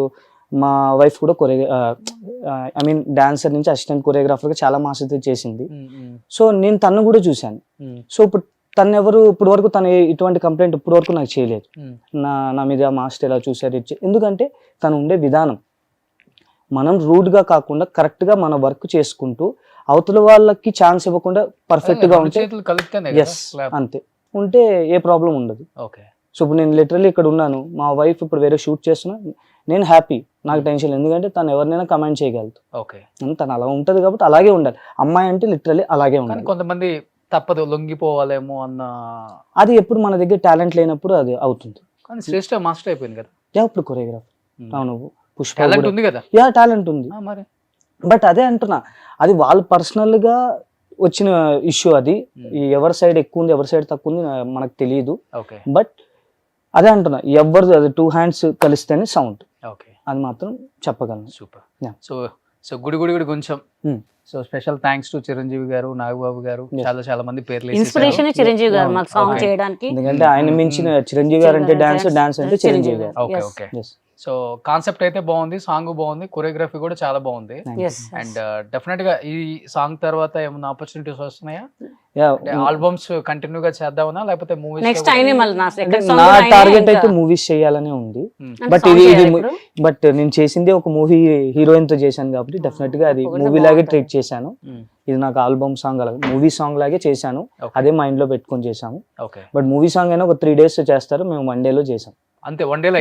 మా వైఫ్ కూడా డాన్సర్ నుంచి అసిస్టెంట్ కొరియోగ్రాఫర్గా చాలా మాసైతే చేసింది. సో నేను తను కూడా చూశాను. సో ఇప్పుడు తను ఎవరు ఇప్పుడు వరకు తను ఇటువంటి కంప్లైంట్ ఇప్పుడు వరకు నాకు చేయలేదు. నా మీద మాస్టర్ ఎలా చూసారు ఎందుకంటే తను ఉండే విధానం, మనం రూడ్గా కాకుండా కరెక్ట్గా మన వర్క్ చేసుకుంటూ అవతల వాళ్ళకి ఛాన్స్ ఇవ్వకుండా పర్ఫెక్ట్ గా ఉంటే ఎస్ అంతే ఉంటే ఏ ప్రాబ్లం ఉండదు. సో ఇప్పుడు నేను లిటరల్లీ ఇక్కడ ఉన్నాను, మా వైఫ్ ఇప్పుడు వేరే షూట్ చేస్తున్నా, నేను హ్యాపీ, నాకు టెన్షన్, ఎందుకంటే తను ఎవరినైనా కమెంట్ చేయగలదు. తను అలా ఉంటది కాబట్టి అలాగే ఉండాలి. అమ్మాయి అంటే లిటరల్లీ అలాగే ఉండాలి. కొంతమంది తప్పదు లొంగిపోవాలేమో అన్న, అది ఎప్పుడు మన దగ్గర టాలెంట్ లేనప్పుడు అది అవుతుంది. కానీ శ్రేష్ఠ మాస్టర్ అయిపోయింది కదా. ఇప్పుడు కొరియోగ్రాఫర్ అవును, పుష్ప ఉంది కదా. టాలెంట్ ఉంది. మరి బట్ అదే అంటున్నా, అది వాళ్ళు పర్సనల్ గా వచ్చిన ఇష్యూ. అది ఎవరి సైడ్ ఎక్కువ ఉంది ఎవరి సైడ్ తక్కువ ఉంది మనకు తెలియదు. బట్ అదే అంటున్నా, ఎవరు అది 2 hands కలిస్తేనే సౌండ్, అది మాత్రం చెప్పగలను. సూపర్. సో గుడి కొంచెం so special thanks to Chiranjeevi గారు, నాగబాబు గారు, చాలా మంది పేర్లు ఇన్స్పిరేషన్ చిరంజీవి గారు మాకు సాంగ్ చేయడానికి. ఎందుకంటే ఆయన మించిన చిరంజీవి గారు అంటే డాన్స్ అంటే చిరంజీవి గారు. ఓకే. సో కాన్సెప్ట్ అయితే బాగుంది, సాంగ్ బాగుంది, కొరియోగ్రఫీ కూడా చాలా బాగుంది. అండ్ డెఫినెట్ గా ఈ సాంగ్ తర్వాత ఏమైనా ఆపర్చునిటీస్ వస్తున్నాయా? ఆల్బమ్స్ కంటిన్యూగా చేద్దామనా లేకపోతే మూవీస్? నెక్స్ట్ నా టార్గెట్ అయితే మూవీస్ చేయాలనే ఉంది. బట్ నేను చేసింది ఒక మూవీ హీరోయిన్ తో చేశాను కాబట్టి డెఫినెట్ గా అది మూవీ లాగే ట్రీట్ చేశాను. ఇది నాకు ఆల్బమ్ సాంగ్ అలాగే మూవీ సాంగ్ లాగే చేశాను, అదే మైండ్ లో పెట్టుకొని చేశాను. బట్ మూవీ సాంగ్ అయినా ఒక 3 days చేస్తారు, మేము 1 day లో చేసాం. అంతే, 1 day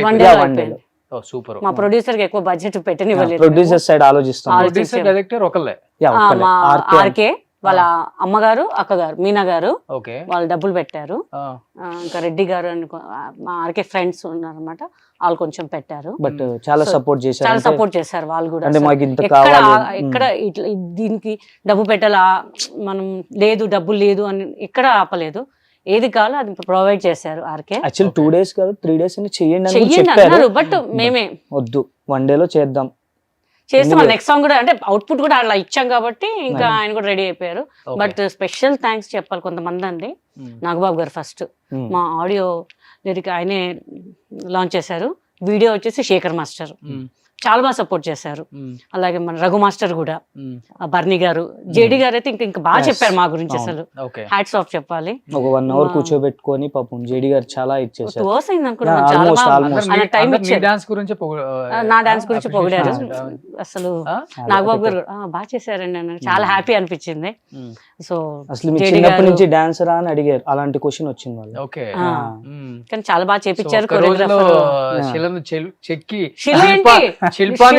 లో. సూపర్. మా ప్రొడ్యూసర్ కి ఎక్కువ బడ్జెట్ పెట్టనివ్వలేదు. ప్రొడ్యూసర్ సైడ్ ఆలోచిస్తాం. ప్రొడ్యూసర్ డైరెక్టర్ ఒకళ్ళే. ఆర్కే వాళ్ళ అమ్మగారు అక్కగారు మీనా గారు వాళ్ళు డబ్బులు పెట్టారు. ఇంకా రెడ్డి గారు మా ఆర్కే ఫ్రెండ్స్ ఉన్నారు అనమాట, వాళ్ళు కొంచెం పెట్టారు. బట్ చాలా సపోర్ట్ చేశారు వాళ్ళు కూడా. ఎక్కడ ఇట్లా దీనికి డబ్బు పెట్టాలా మనం లేదు, డబ్బులు లేదు అని ఎక్కడ ఆపలేదు. ఏది కావాలో అది ప్రొవైడ్ చేశారు ఆర్కే. యాక్చువల్లీ 2 days కాదు 3 days అని చెయ్యండి అన్నారు. బట్ మేమే వద్దు 1 day లో చేద్దాం చేస్తే నెక్స్ట్ సాంగ్ కూడా అంటే అవుట్పుట్ కూడా అలా ఇచ్చాం కాబట్టి ఇంకా ఆయన కూడా రెడీ అయిపోయారు. బట్ స్పెషల్ థ్యాంక్స్ చెప్పాలి కొంతమంది అండి. నాగబాబు గారు ఫస్ట్ మా ఆడియో లిరిక్ ఆయనే లాంచ్ చేశారు. వీడియో వచ్చేసి శేఖర్ మాస్టర్. చాలా బాగా సపోర్ట్ చేశారు. అలాగే మన రఘు మాస్టర్ కూడా, ఆ బర్నీ గారు, జేడి గారు అయితే ఇంకా బాగా చెప్పారు మా గురించి. అసలు హ్యాట్స్ ఆఫ్ చెప్పాలి. ఒక 1 hour కూర్చోబెట్టుకొని పాపం జేడి గారు చాలా ఇచ్చేసారు. 2 hours అయింది అనుకున్నా. చాలా బాగా టైం ఇచ్చారు. నా డాన్స్ గురించి పొగిడారు అసలు. నాగబాబు గారు బాగా చేశారండి, నాకు చాలా హ్యాపీ అనిపించింది. సో అసలు మీ చిన్నప్పటి నుంచి డాన్సరా అని అడిగారు, అలాంటి క్వశ్చన్ వచ్చింది వాళ్ళు. కానీ చాలా బాగా చేపించారు. శిల్పం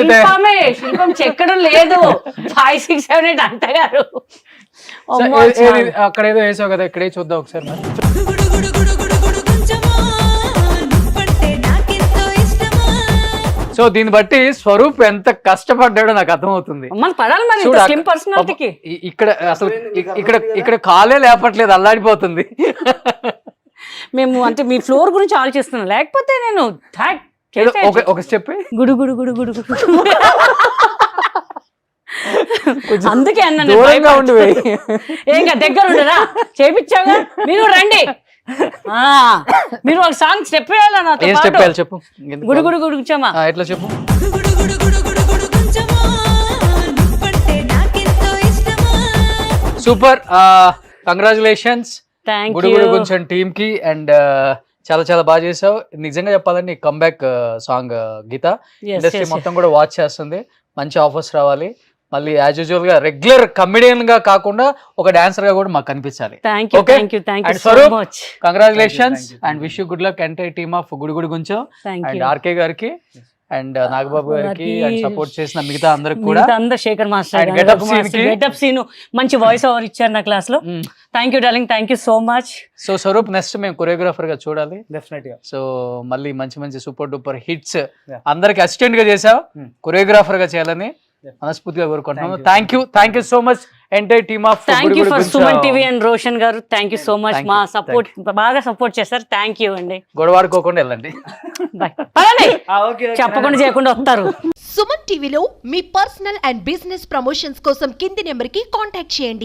చెక్కడం లేదు, 5, 6, 7, 8 అంటగారు. అక్కడ ఏదో వేసావు కదా, ఇక్కడే చూద్దాం ఒకసారి. సో దీన్ని బట్టి స్వరూప్ ఎంత కష్టపడ్డాడో నాకు అర్థమవుతుంది. ఇక్కడ అసలు ఇక్కడ కాలే లేపట్లేదు, అల్లాడిపోతుంది. మేము అంటే మీ ఫ్లోర్ గురించి ఆలోచిస్తున్నాం, లేకపోతే నేను ఒక స్టెప్ గుడు గుడు గుడు గుడు గుడు అందుకే అన్నాను ఇంకా దగ్గర ఉండరా, చేపించాగా మీరు రండి. మీరు ఒక సాంగ్ స్టెప్ వేయాలా నాతో? చెప్పు. గుడు గుడు గుడు గుచ్చమ్మా ఎట్లా చెప్పు. సూపర్, కంగ్రాచులేషన్స్ గుడుగుడు గుంచెం టీమ్ కి. అండ్ చాలా చాలా బాగా చేసావు. నిజంగా చెప్పాలంటే నీ కంబ్యాక్ సాంగ్ గీత ఇండస్ట్రీ మొత్తం కూడా వాచ్ చేస్తుంది. మంచి ఆఫర్స్ రావాలి, మళ్ళీ యాజ్ యూజువల్ గా రెగ్యులర్ కమెడియన్ గా కాకుండా ఒక డాన్సర్ గా కూడా మాకు కనిపించాలి. Congratulations and wish you good luck entire team of Gudugudu Guncham and RK గారికి అండ్ నాగబాబు గారికి అండ్ సపోర్ట్ చేసిన మిగతా అందరికి కూడా, శేఖర్ మాస్టర్ గెటప్ సీన్ మంచి వాయిస్ ఓవర్ ఇచ్చారు నా క్లాస్ లో. Thank you darling, thank you so much. So Swaroop next మేము కొరియోగ్రాఫర్ గా చూడాలి డెఫినెట్ గా. సో మళ్ళీ మంచి మంచి సూపర్ డూపర్ హిట్స్ అందరికి అసిస్టెంట్ గా చేసావు, కొరియోగ్రాఫర్ గా చేయాలని మనస్ఫూర్తిగా కోరుకుంటున్నాను. Thank you so much entire team of. Thank you for Suman TV and Roshan గారు, థ్యాంక్ యూ సో మచ్. మా సపోర్ట్ బాగా సపోర్ట్ చేశారు, థ్యాంక్ యూ అండి. గొడవాడుకోకుండా వెళ్ళండి, చెప్పకుండా చేయకుండా వస్తారు. సుమన్ టీవీలో మీ పర్సనల్ అండ్ బిజినెస్ ప్రమోషన్స్ కోసం కింది నెంబర్ కి కాంటాక్ట్ చేయండి.